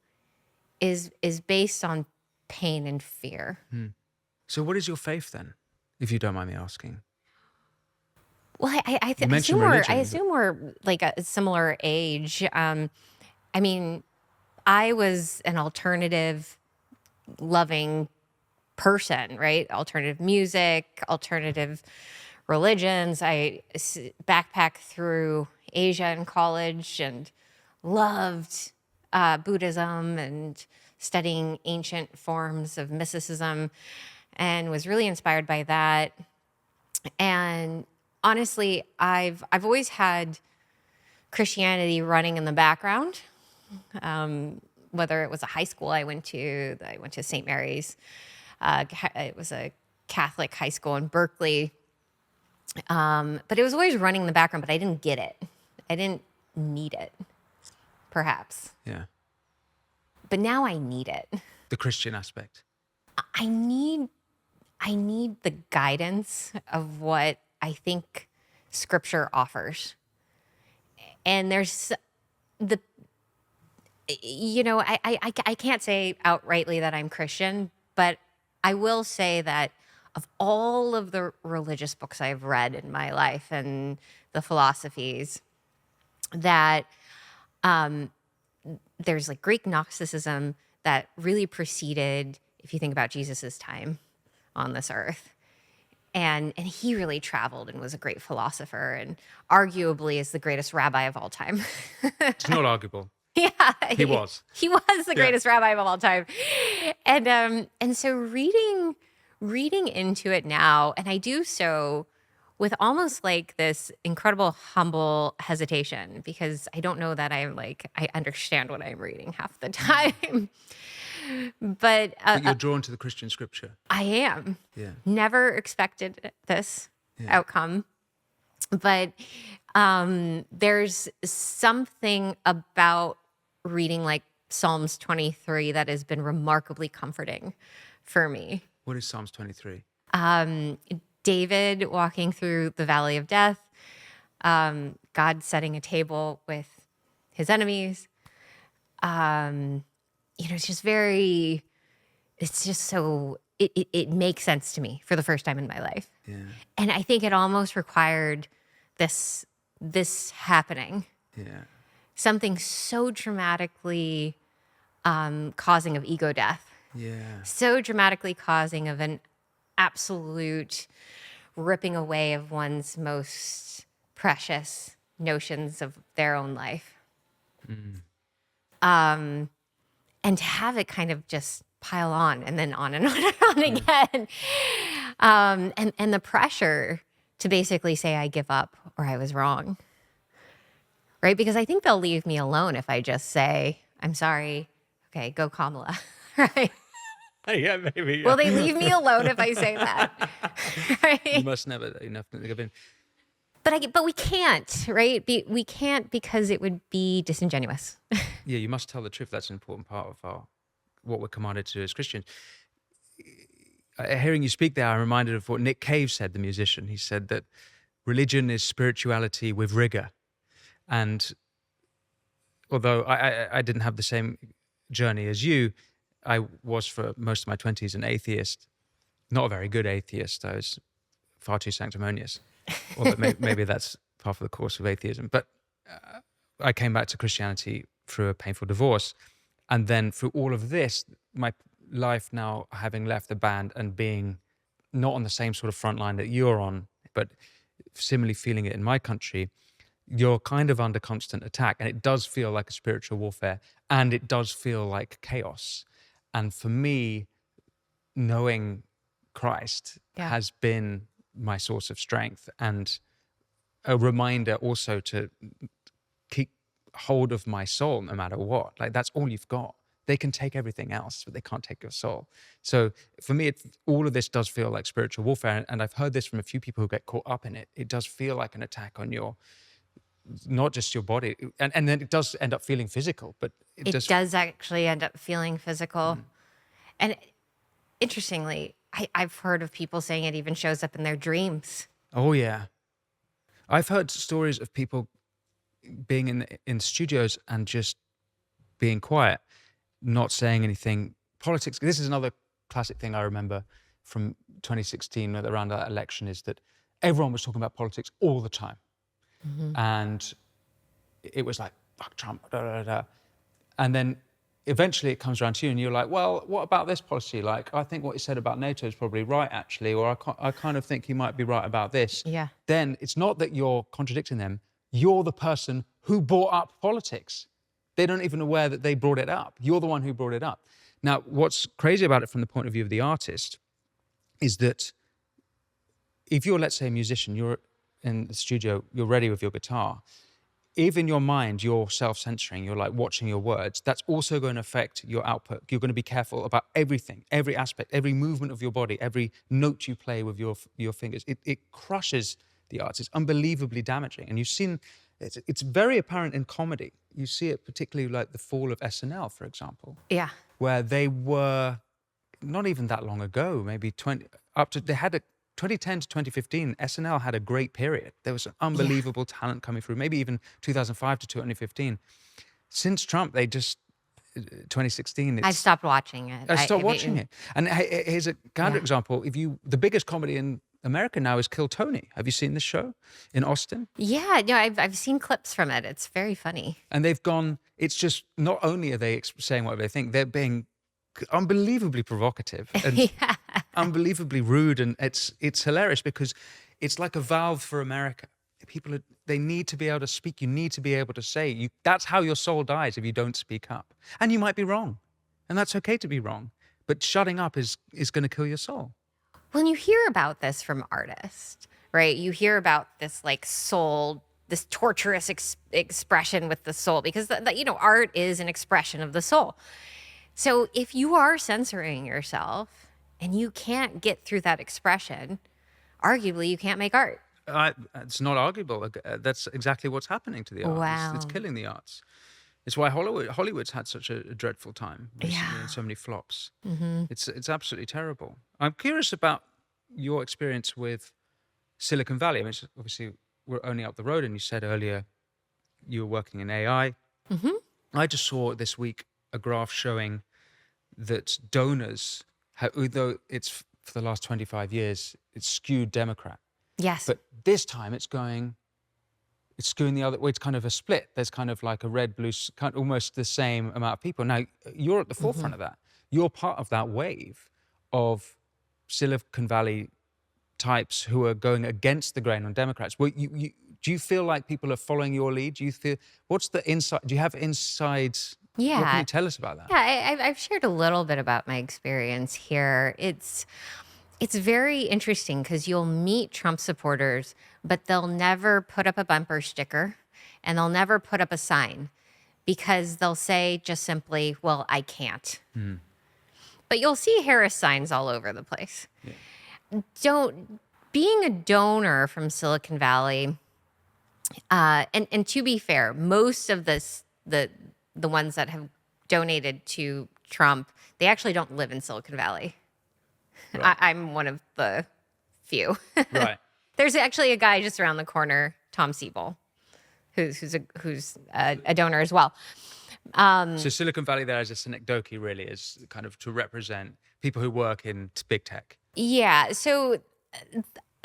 is based on pain and fear. So what is your faith then, if you don't mind me asking? Well, I You mentioned assume religion, I assume we're like a similar age. I mean, I was an alternative loving person, right? Alternative music, alternative religions. I backpacked through Asia in college and loved Buddhism and studying ancient forms of mysticism, and was really inspired by that. And honestly, I've always had Christianity running in the background. Whether it was a high school I went to St. Mary's. It was a Catholic high school in Berkeley. But it was always running in the background, but I didn't get it. I didn't need it, perhaps. Yeah. But now I need it. The Christian aspect. I need the guidance of what I think Scripture offers. And there's I can't say outrightly that I'm Christian, but I will say that of all of the religious books I've read in my life and the philosophies, that there's like Greek Gnosticism that really preceded, if you think about Jesus's time on this earth. And he really traveled and was a great philosopher and arguably is the greatest rabbi of all time. It's not arguable. Yeah. He was. He was the greatest rabbi of all time. And so reading into it now, and I do so with almost like this incredible humble hesitation, because I don't know that I understand what I'm reading half the time. But you're drawn to the Christian scripture. I am. Yeah. Never expected this outcome. But there's something about reading like Psalms 23 that has been remarkably comforting for me. What is Psalms 23? David walking through the valley of death, God setting a table with his enemies. It's just so, it makes sense to me for the first time in my life. Yeah. And I think it almost required this happening. Yeah. Something so dramatically causing of ego death. Yeah. So dramatically causing of an absolute ripping away of one's most precious notions of their own life. And to have it kind of just pile on and then on and on and on again. And the pressure to basically say I give up or I was wrong. Right? Because I think they'll leave me alone if I just say, I'm sorry. Okay, go Kamala. Right? Yeah, maybe. Yeah. Will they leave me alone if I say that? Right? You must never enough to give in. But we can't, right? We can't because it would be disingenuous. Yeah, you must tell the truth. That's an important part of what we're commanded to do as Christians. Hearing you speak there, I'm reminded of what Nick Cave said, the musician. He said that religion is spirituality with rigor. And although I didn't have the same journey as you, I was for most of my 20s an atheist. Not a very good atheist. I was far too sanctimonious. Well, maybe that's part of the course of atheism. But I came back to Christianity through a painful divorce. And then through all of this, my life now, having left the band and being not on the same sort of front line that you're on, but similarly feeling it in my country, you're kind of under constant attack. And it does feel like a spiritual warfare. And it does feel like chaos. And for me, knowing Christ has been my source of strength, and a reminder also to keep hold of my soul no matter what. Like, that's all you've got. They can take everything else, but they can't take your soul. So for me, all of this does feel like spiritual warfare. And I've heard this from a few people who get caught up in it. It does feel like an attack on your, not just your body. And then it does end up feeling physical, but it does actually end up feeling physical. And interestingly, I've heard of people saying it even shows up in their dreams. Oh, yeah. I've heard stories of people being in studios and just being quiet, not saying anything. Politics, this is another classic thing I remember from 2016 around that election, is that everyone was talking about politics all the time. And it was like, fuck Trump, da, da, da. And then eventually it comes around to you and you're like, well, what about this policy? Like, I think what he said about NATO is probably right, actually, or I kind of think he might be right about this. Yeah. Then it's not that you're contradicting them. You're the person who brought up politics. They're not even aware that they brought it up. You're the one who brought it up. Now, what's crazy about it from the point of view of the artist is that if you're, let's say, a musician, you're in the studio, you're ready with your guitar, if in your mind you're self-censoring, you're like watching your words, that's also going to affect your output. You're going to be careful about everything, every aspect, every movement of your body, every note you play with your fingers. It crushes the arts. It's unbelievably damaging. And you've seen, it's very apparent in comedy. You see it particularly like the fall of SNL, for example. Yeah. Where they were, not even that long ago, maybe 2010 to 2015, SNL had a great period. There was an unbelievable talent coming through, maybe even 2005 to 2015. Since Trump, 2016. I've stopped watching it. I stopped watching it. And here's a counterexample. The biggest comedy in America now is Kill Tony. Have you seen this show in Austin? Yeah, I've seen clips from it. It's very funny. And they've gone, it's just, not only are they saying what they think, they're being unbelievably provocative and unbelievably rude, and it's hilarious because it's like a valve for America. People they need to be able to speak. You need to be able to say. That's how your soul dies if you don't speak up. And you might be wrong, and that's okay to be wrong. But shutting up is going to kill your soul. When you hear about this from artists, right? You hear about this like soul, this torturous expression with the soul, because art is an expression of the soul. So if you are censoring yourself and you can't get through that expression, arguably you can't make art. It's not arguable. That's exactly what's happening to the arts. Wow. It's killing the arts. It's why Hollywood's had such a dreadful time recently, and so many flops. It's absolutely terrible. I'm curious about your experience with Silicon Valley. I mean, obviously, we're only up the road, and you said earlier you were working in AI. I just saw this week a graph showing that donors, although it's for the last 25 years, it's skewed Democrat. Yes. But this time it's skewing the other way. It's kind of a split. There's kind of like a red, blue, kind of almost the same amount of people. Now, you're at the forefront of that. You're part of that wave of Silicon Valley types who are going against the grain on Democrats. Well, do you feel like people are following your lead? Do you feel, what's the inside? Do you have insides? Yeah. What can you tell us about that? Yeah, I've shared a little bit about my experience here. It's very interesting because you'll meet Trump supporters, but they'll never put up a bumper sticker and they'll never put up a sign because they'll say just simply, well, I can't. But you'll see Harris signs all over the place. Being a donor from Silicon Valley, and to be fair, most of the ones that have donated to Trump, they actually don't live in Silicon Valley. Right. I'm one of the few. Right. There's actually a guy just around the corner, Tom Siebel, who's a donor as well. So Silicon Valley there as a synecdoche really is kind of to represent people who work in big tech. Yeah. So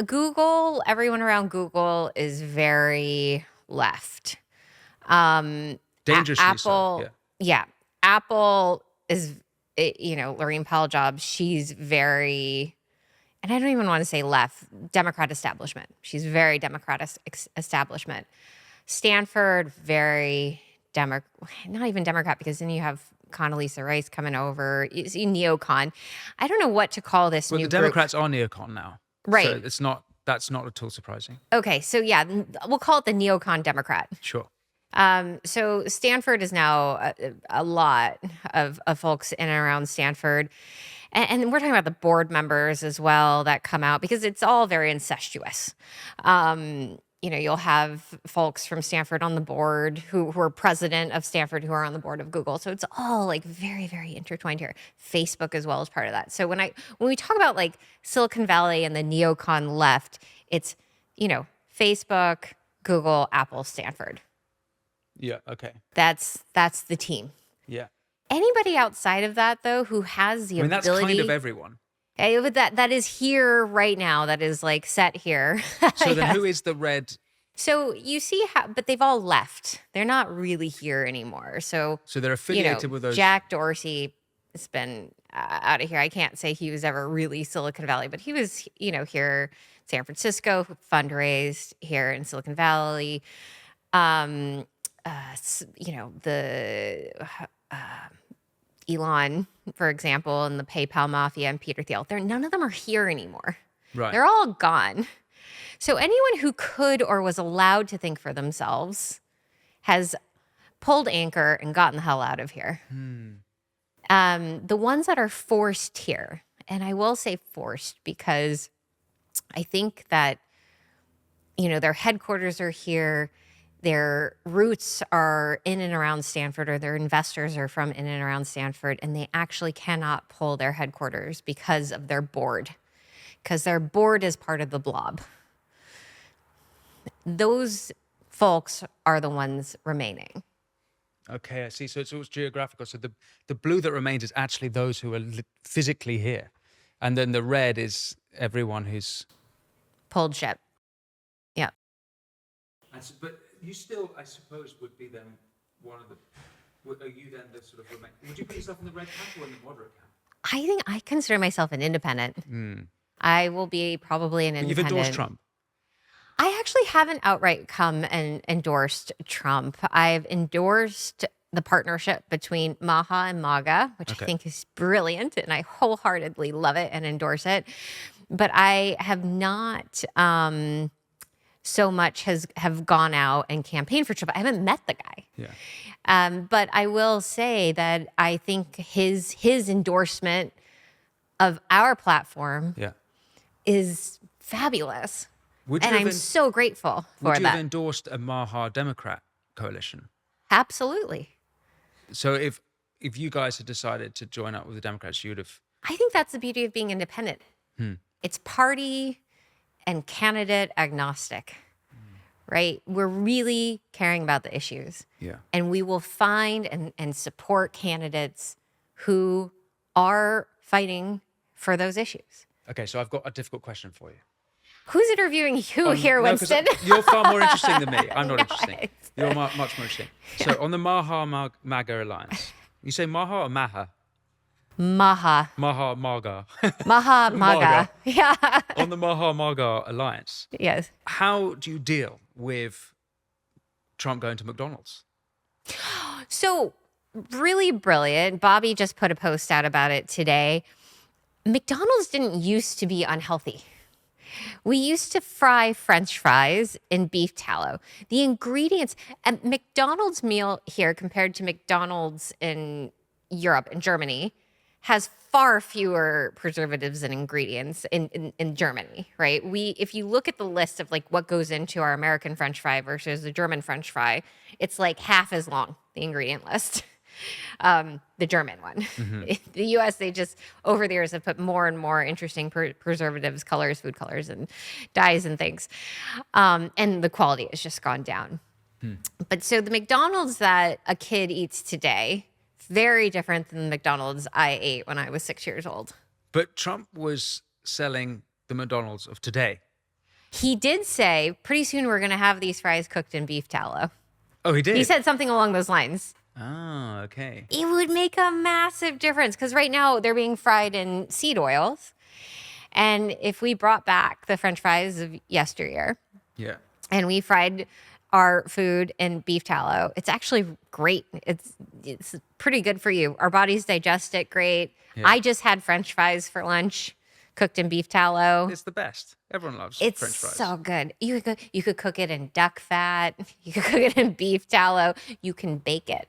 Google, everyone around Google is very left. Dangerously Apple, so. Yeah. Apple is, Lorraine Powell-Jobs, she's very, and I don't even want to say left, Democrat establishment. She's very Democrat establishment. Stanford, very not even Democrat, because then you have Condoleezza Rice coming over. You see neocon. I don't know what to call this Well, new the group. Democrats are neocon now. Right. So that's not at all surprising. Okay, so yeah, we'll call it the neocon Democrat. Sure. So Stanford is now a lot of folks in and around Stanford. And we're talking about the board members as well that come out, because it's all very incestuous. You'll have folks from Stanford on the board who are president of Stanford who are on the board of Google. So it's all like very, very intertwined here. Facebook as well as part of that. So when we talk about like Silicon Valley and the neocon left, it's, Facebook, Google, Apple, Stanford. Yeah. Okay. That's the team. Yeah. Anybody outside of that, though, who has the That's ability, kind of everyone. That is here right now, that is like set here. So then who is the red? So you see how, but they've all left. They're not really here anymore. So they're affiliated with those. Jack Dorsey has been out of here. I can't say he was ever really Silicon Valley, but he was, here, San Francisco, fundraised here in Silicon Valley. Elon, for example, and the PayPal mafia and Peter Thiel, none of them are here anymore. Right. They're all gone. So anyone who could or was allowed to think for themselves has pulled anchor and gotten the hell out of here. The ones that are forced here, and I will say forced because I think that, their headquarters are here. Their roots are in and around Stanford, or their investors are from in and around Stanford, and they actually cannot pull their headquarters because of their board, because their board is part of the blob. Those folks are the ones remaining. Okay, I see. So it's geographical. So the blue that remains is actually those who are physically here. And then the red is everyone who's pulled ship. Yeah. But you still, I suppose, would be then one of the... Are you then the sort of... Would you put yourself in the red camp or in the moderate camp? I think I consider myself an independent. I will be probably an independent. You've endorsed Trump? I actually haven't outright come and endorsed Trump. I've endorsed the partnership between Maha and Maga, which I think is brilliant, and I wholeheartedly love it and endorse it. But I have not... so much have gone out and campaigned for Trump. I haven't met the guy. Yeah. But I will say that I think his endorsement of our platform is fabulous. And I'm so grateful for that. Would you have endorsed a Maha Democrat coalition? Absolutely. So if you guys had decided to join up with the Democrats, you would have... I think that's the beauty of being independent. It's party and candidate agnostic, right? We're really caring about the issues. Yeah. And we will find and support candidates who are fighting for those issues. Okay, so I've got a difficult question for you. Who's interviewing you here, Winston? You're far more interesting than me. I'm not interesting. You're much more interesting. So on the Maha Maga alliance, you say Maha or Maha? Maha. Maha Maga. Maha Maga. Yeah. On the Maha Maga alliance. Yes. How do you deal with Trump going to McDonald's? So really brilliant. Bobby just put a post out about it today. McDonald's didn't used to be unhealthy. We used to fry French fries in beef tallow. The ingredients at McDonald's meal here compared to McDonald's in Europe and Germany has far fewer preservatives and ingredients in Germany, right? If you look at the list of like what goes into our American French fry versus the German French fry, it's like half as long, the ingredient list. The German one. Mm-hmm. The US, they just over the years have put more and more interesting preservatives, colors, food colors, and dyes and things. And the quality has just gone down. But so the McDonald's that a kid eats today, very different than the McDonald's I ate when I was 6 years old. But Trump was selling the McDonald's of today. He did say, pretty soon we're going to have these fries cooked in beef tallow. Oh, he did? He said something along those lines. Oh, okay. It would make a massive difference because right now they're being fried in seed oils. And if we brought back the French fries of yesteryear, yeah, and we fried our food in beef tallow. It's actually great. It's pretty good for you. Our bodies digest it great. Yeah. I just had French fries for lunch, cooked in beef tallow. It's the best. Everyone loves It's French fries. so good. You could cook it in duck fat. You could cook it in beef tallow. You can bake it.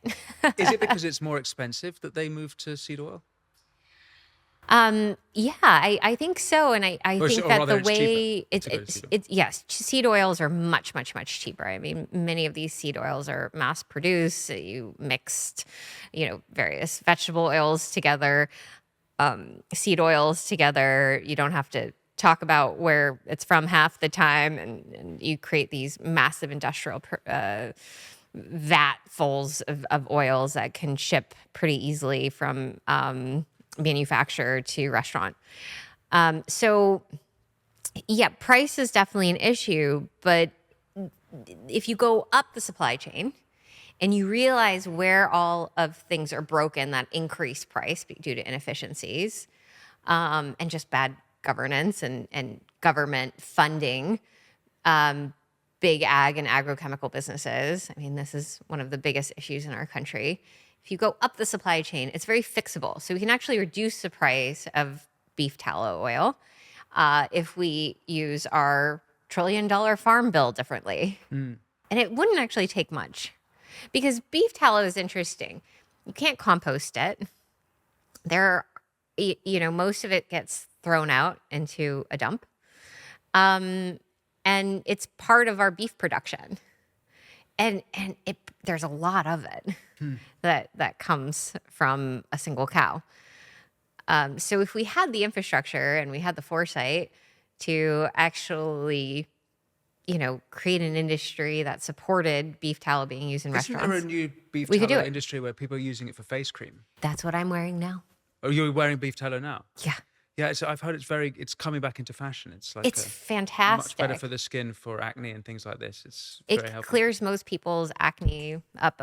Is it because it's more expensive that they moved to seed oil? Yeah, I think so. And I Or think or that rather the way it's cheaper to go to seed oil. yes, seed oils are much, much, much cheaper. I mean, many of these seed oils are mass produced. You mixed, various vegetable oils together, seed oils together. You don't have to talk about where it's from half the time. And you create these massive industrial vatfuls of oils that can ship pretty easily from manufacturer to restaurant. So yeah, price is definitely an issue, but if you go up the supply chain and you realize where all of things are broken that increase price due to inefficiencies and just bad governance and government funding, big ag and agrochemical businesses. I mean, this is one of the biggest issues in our country. If you go up the supply chain, it's very fixable. So we can actually reduce the price of beef tallow oil if we use our $1 trillion farm bill differently. And it wouldn't actually take much because beef tallow is interesting. You can't compost it. Most of it gets thrown out into a dump. And it's part of our beef production. And there's a lot of it that comes from a single cow. So if we had the infrastructure and we had the foresight to actually, create an industry that supported beef tallow being used in Isn't restaurants, there a new beef we could do tallow it. industry where people are using it for face cream? That's what I'm wearing now. Oh, you're wearing beef tallow now? Yeah. Yeah, I've heard it's coming back into fashion. It's like It's fantastic. much better for the skin, for acne and things like this. It's It very helpful. clears most people's acne up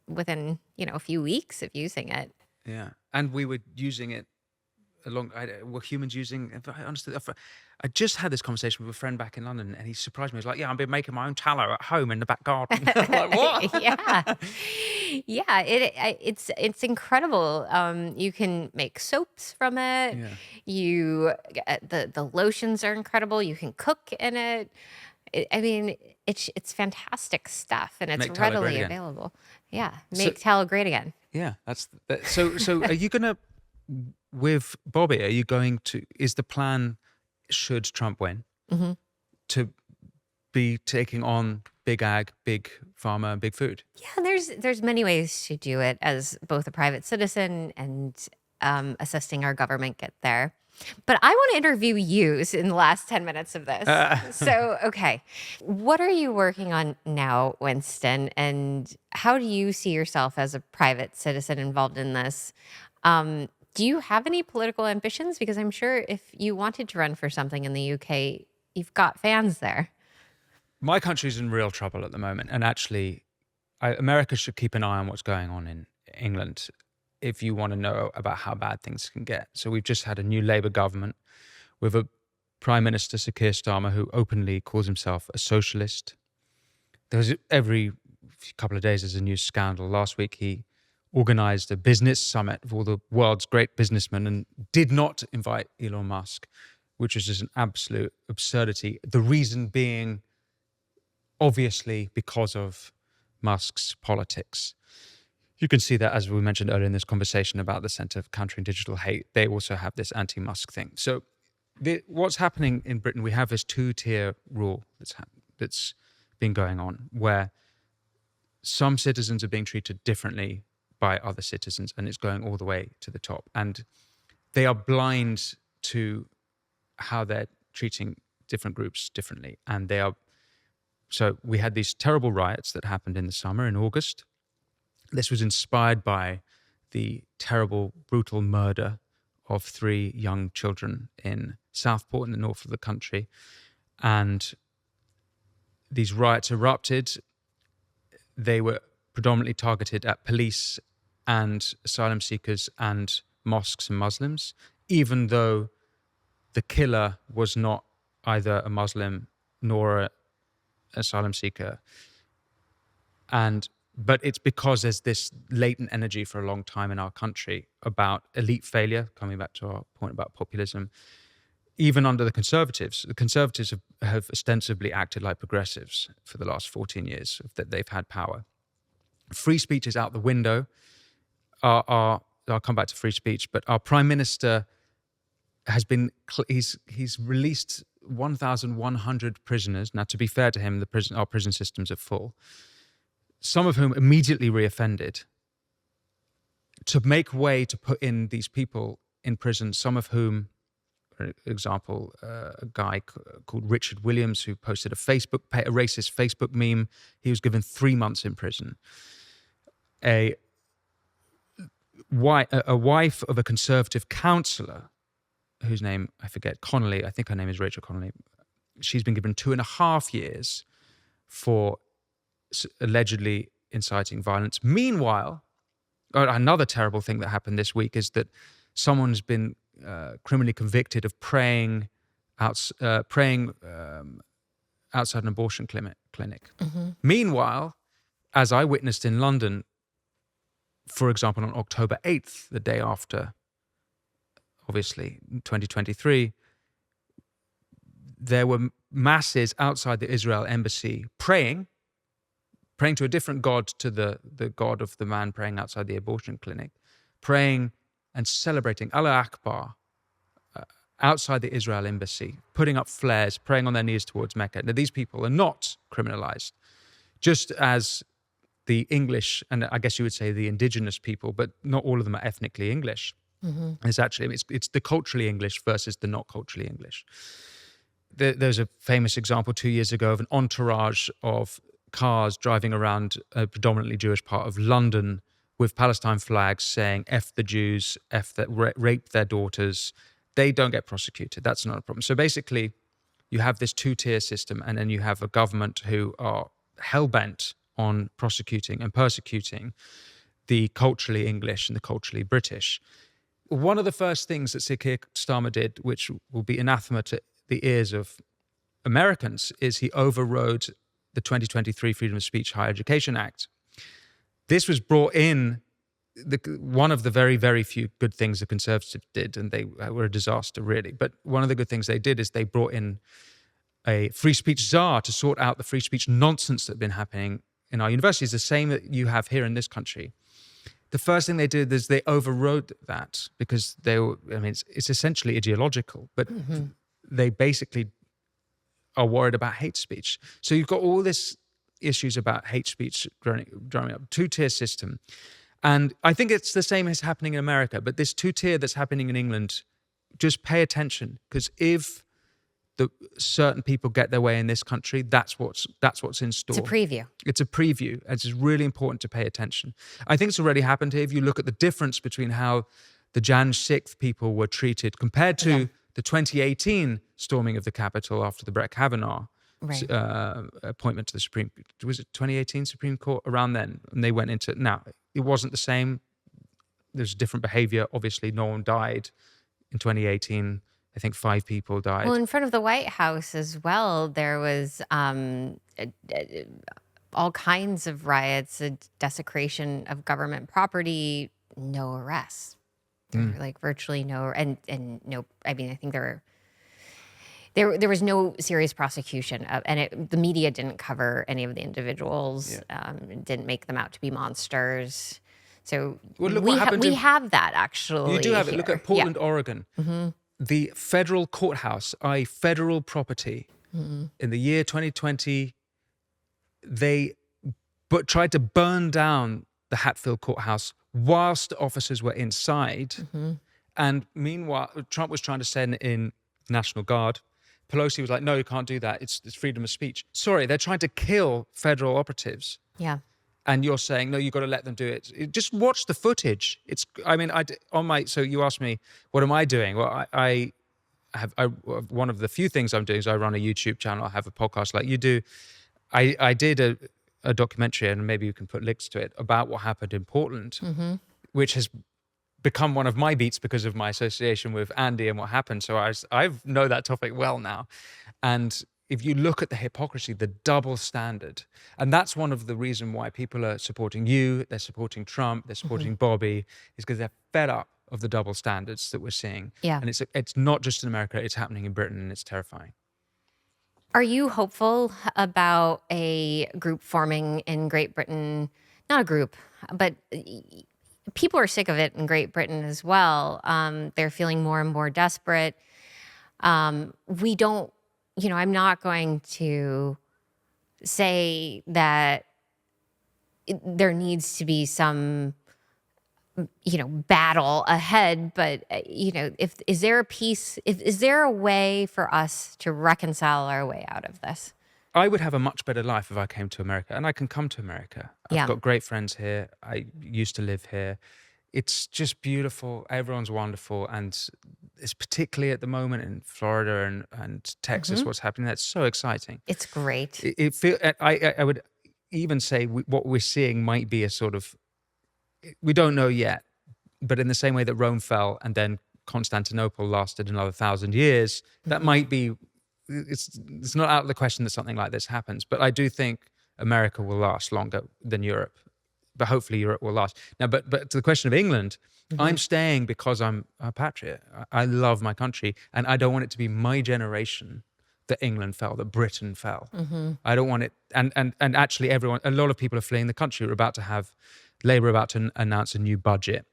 within, a few weeks of using it. Yeah, and we were using it were humans using? Honestly, I just had this conversation with a friend back in London, and he surprised me. He was like, "Yeah, I've been making my own tallow at home in the back garden." I'm like, what? Yeah. It's incredible. You can make soaps from it. Yeah. The lotions are incredible. You can cook in it. It's fantastic stuff, and it's Make tallow great readily again. available. Yeah, make tallow great again. Yeah, so. Are you gonna, with Bobby? Are you going to? Is the plan, should Trump win, to be taking on big ag, big pharma, and big food? Yeah, there's many ways to do it as both a private citizen and assisting our government get there. But I want to interview you in the last 10 minutes of this. So, okay. What are you working on now, Winston? And how do you see yourself as a private citizen involved in this? Do you have any political ambitions? Because I'm sure if you wanted to run for something in the UK, you've got fans there. My country's in real trouble at the moment, and actually, America should keep an eye on what's going on in England if you want to know about how bad things can get. So we've just had a new Labour government with a Prime Minister, Sir Keir Starmer, who openly calls himself a socialist. There's every couple of days there's a new scandal. Last week he organised a business summit of all the world's great businessmen and did not invite Elon Musk, which was just an absolute absurdity. The reason being, obviously, because of Musk's politics. You can see that, as we mentioned earlier in this conversation about the Centre for Countering Digital Hate, they also have this anti-Musk thing. So what's happening in Britain, we have this two-tier rule that's been going on, where some citizens are being treated differently by other citizens, and it's going all the way to the top. And they are blind to how they're treating different groups differently. And so we had these terrible riots that happened in the summer, in August. This was inspired by the terrible, brutal murder of 3 young children in Southport in the north of the country. And these riots erupted. They were predominantly targeted at police and asylum seekers and mosques and Muslims, even though the killer was not either a Muslim nor an asylum seeker. But it's because there's this latent energy for a long time in our country about elite failure, coming back to our point about populism. Even under the Conservatives have ostensibly acted like progressives for the last 14 years that they've had power. Free speech is out the window. I'll come back to free speech, but our Prime Minister has been, he's released 1,100 prisoners. Now, to be fair to him, our prison systems are full. Some of whom immediately reoffended, to make way to put in these people in prison, some of whom, for example, a guy called Richard Williams, who posted a racist Facebook meme, he was given 3 months in prison. A wife of a Conservative councillor, whose name I forget, Connolly, I think her name is Rachel Connolly, she's been given 2.5 years for allegedly inciting violence. Meanwhile, another terrible thing that happened this week is that someone's been criminally convicted of praying outside an abortion clinic. Mm-hmm. Meanwhile, as I witnessed in London, for example, on October 8th, the day after, obviously, 2023, there were masses outside the Israel embassy praying to a different god to the god of the man praying outside the abortion clinic, praying and celebrating Allah Akbar outside the Israel embassy, putting up flares, praying on their knees towards Mecca. Now, these people are not criminalized, just as the English, and I guess you would say the indigenous people, but not all of them are ethnically English. Mm-hmm. It's the culturally English versus the not culturally English. There's a famous example 2 years ago of an entourage of cars driving around a predominantly Jewish part of London with Palestine flags saying F the Jews, rape their daughters. They don't get prosecuted. That's not a problem. So basically, you have this two-tier system, and then you have a government who are hell-bent on prosecuting and persecuting the culturally English and the culturally British. One of the first things that Sir Keir Starmer did, which will be anathema to the ears of Americans, is he overrode the 2023 Freedom of Speech Higher Education Act. This was brought in, one of the very, very few good things the Conservatives did, and they were a disaster, really. But one of the good things they did is they brought in a free speech czar to sort out the free speech nonsense that had been happening in our universities, the same that you have here in this country. The first thing they did is they overrode that because it's essentially ideological, but mm-hmm. they basically are worried about hate speech. So you've got all this issues about hate speech growing up, two-tier system. And I think it's the same as happening in America, but this two-tier that's happening in England, just pay attention, because if certain people get their way in this country, that's what's in store. It's a preview. It's a preview. It's really important to pay attention. I think it's already happened here. If you look at the difference between how the Jan 6th people were treated compared to the 2018 storming of the Capitol after the Brett Kavanaugh appointment to the Supreme, was it 2018 Supreme Court? Around then, and they went into, now, it wasn't the same. There's different behavior. Obviously, no one died in 2018. I think 5 people died. Well, in front of the White House as well, there was all kinds of riots, a desecration of government property, no arrests. There were like virtually no, and no, I mean, I think there was no serious prosecution of, and the media didn't cover any of the individuals, didn't make them out to be monsters. So we have that actually. You do have it. Here. Look at Portland, Oregon. Mm-hmm. The federal courthouse, i.e. federal property, in the year 2020, they tried to burn down the Hatfield courthouse whilst officers were inside. Mm-hmm. And meanwhile, Trump was trying to send in National Guard. Pelosi was like, no, you can't do that. It's freedom of speech. Sorry, they're trying to kill federal operatives. Yeah. And you're saying, no, you've got to let them do it. Just watch the footage. So you asked me, what am I doing? Well, I have one of the few things I'm doing is I run a YouTube channel. I have a podcast like you do. I did a documentary, and maybe you can put links to it, about what happened in Portland, which has become one of my beats because of my association with Andy and what happened. So I know that topic well now. And if you look at the hypocrisy, the double standard, and that's one of the reasons why people are supporting you, they're supporting Trump, they're supporting Bobby, is because they're fed up of the double standards that we're seeing. Yeah. And it's not just in America, it's happening in Britain, and it's terrifying. Are you hopeful about a group forming in Great Britain? Not a group, but people are sick of it in Great Britain as well. They're feeling more and more desperate. We don't, I'm not going to say that there needs to be some, battle ahead, but, is there a way for us to reconcile our way out of this? I would have a much better life if I came to America, and I can come to America. I've got great friends here. I used to live here. It's just beautiful. Everyone's wonderful. And it's particularly at the moment in Florida and Texas, what's happening. That's so exciting. It's great. I would even say what we're seeing might be a sort of, we don't know yet, but in the same way that Rome fell and then Constantinople lasted another 1,000 years, that might be, it's not out of the question that something like this happens. But I do think America will last longer than Europe. But hopefully Europe will last. Now, but to the question of England, I'm staying because I'm a patriot. I love my country, and I don't want it to be my generation that England fell, that Britain fell. I don't want it. And actually, a lot of people are fleeing the country. Labour are about to announce a new budget.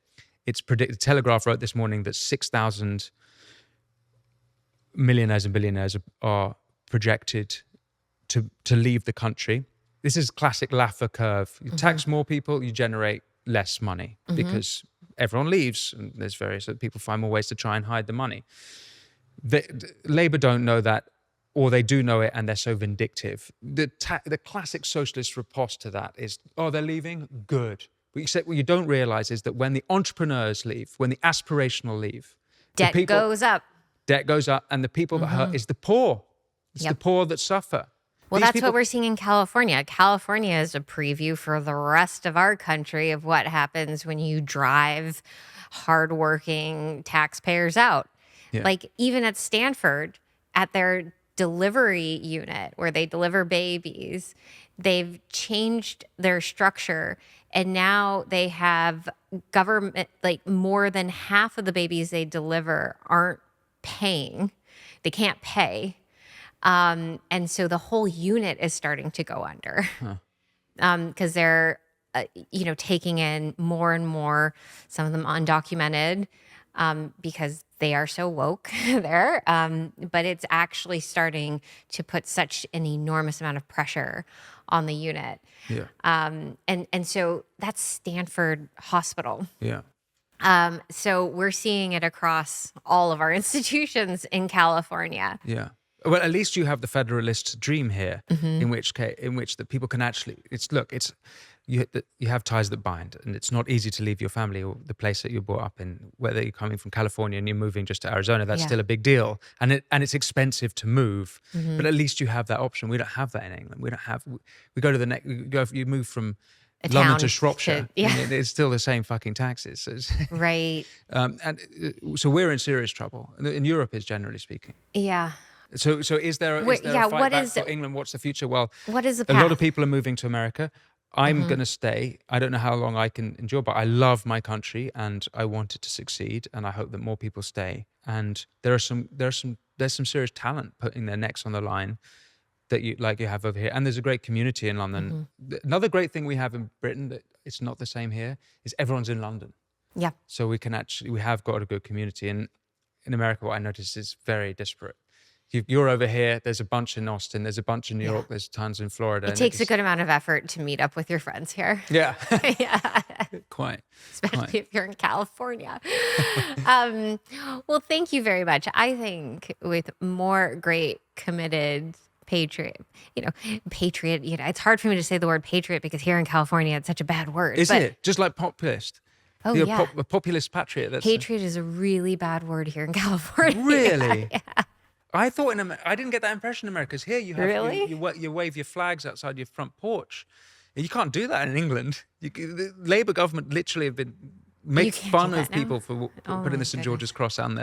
It's predicted. Telegraph wrote this morning that 6,000 millionaires and billionaires are projected to leave the country. This is classic Laffer curve. You tax more people, you generate less money because everyone leaves, and there's various people find more ways to try and hide the money. Labour don't know that, or they do know it, and they're so vindictive. The classic socialist riposte to that is, oh, they're leaving? Good. But what you don't realise is that when the entrepreneurs leave, when the aspirational leave, Debt goes up. Debt goes up, and the people that hurt is the poor. It's the poor that suffer. Well, that's what we're seeing in California. California is a preview for the rest of our country of what happens when you drive hardworking taxpayers out. Yeah. Like even at Stanford, at their delivery unit where they deliver babies, they've changed their structure. And now they have government, like more than half of the babies they deliver aren't paying. They can't pay. And so the whole unit is starting to go under because they're, taking in more and more, some of them undocumented because they are so woke there. But it's actually starting to put such an enormous amount of pressure on the unit. Yeah. And so that's Stanford Hospital. Yeah. So we're seeing it across all of our institutions in California. Yeah. Well, at least you have the federalist dream here, in which the people can actually. You have ties that bind, and it's not easy to leave your family or the place that you're brought up in. Whether you're coming from California and you're moving just to Arizona, that's still a big deal, and it's expensive to move. But at least you have that option. We don't have that in England. We don't have. We go to the next. You move from London to Shropshire. And it's still the same fucking taxes. Right. So we're in serious trouble. In Europe, is generally speaking. Yeah. So is there a fight back for England? What's the future? Well, what is the a path? lot of people are moving to America. I'm going to stay. I don't know how long I can endure, but I love my country and I want it to succeed. And I hope that more people stay. And there's some serious talent putting their necks on the line that you have over here. And there's a great community in London. Another great thing we have in Britain that it's not the same here is everyone's in London. Yeah. So we have got a good community. And in America, what I noticed is very disparate. You're over here, there's a bunch in Austin, there's a bunch in New York, there's tons in Florida. It takes a good amount of effort to meet up with your friends here. Yeah. Yeah. Quite. Especially if you're in California. Well, thank you very much. I think with more great, committed patriot, it's hard for me to say the word patriot because here in California, it's such a bad word. Is it? Just like populist. Oh, you're yeah. A populist patriot. Patriot is a really bad word here in California. Really? Yeah. I thought I didn't get that impression in America, because here you have Really? you wave your flags outside your front porch. You can't do that in England. The Labour government literally have been make can't fun do that of now? people for Oh putting my the St. George's Cross on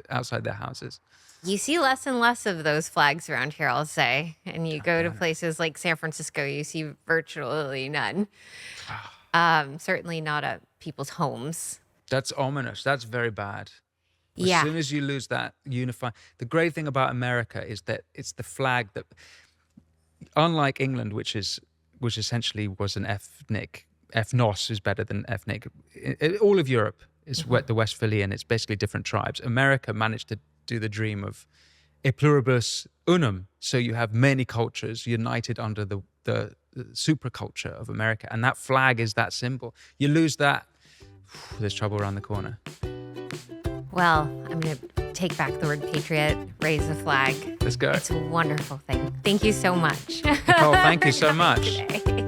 outside their houses. You see less and less of those flags around here, I'll say. And you go to places like San Francisco, you see virtually none. Certainly not at people's homes. That's ominous. That's very bad. As Yeah. soon as you lose that unifying, the great thing about America is that it's the flag that, unlike England, which essentially was an ethnos is better than ethnic. All of Europe is the Westphalian. It's basically different tribes. America managed to do the dream of e pluribus unum. So you have many cultures united under the superculture of America, and that flag is that symbol. You lose that, there's trouble around the corner. Well, I'm going to take back the word patriot, raise the flag. Let's go. It's a wonderful thing. Thank you so much. Nicole, thank you so much. Today.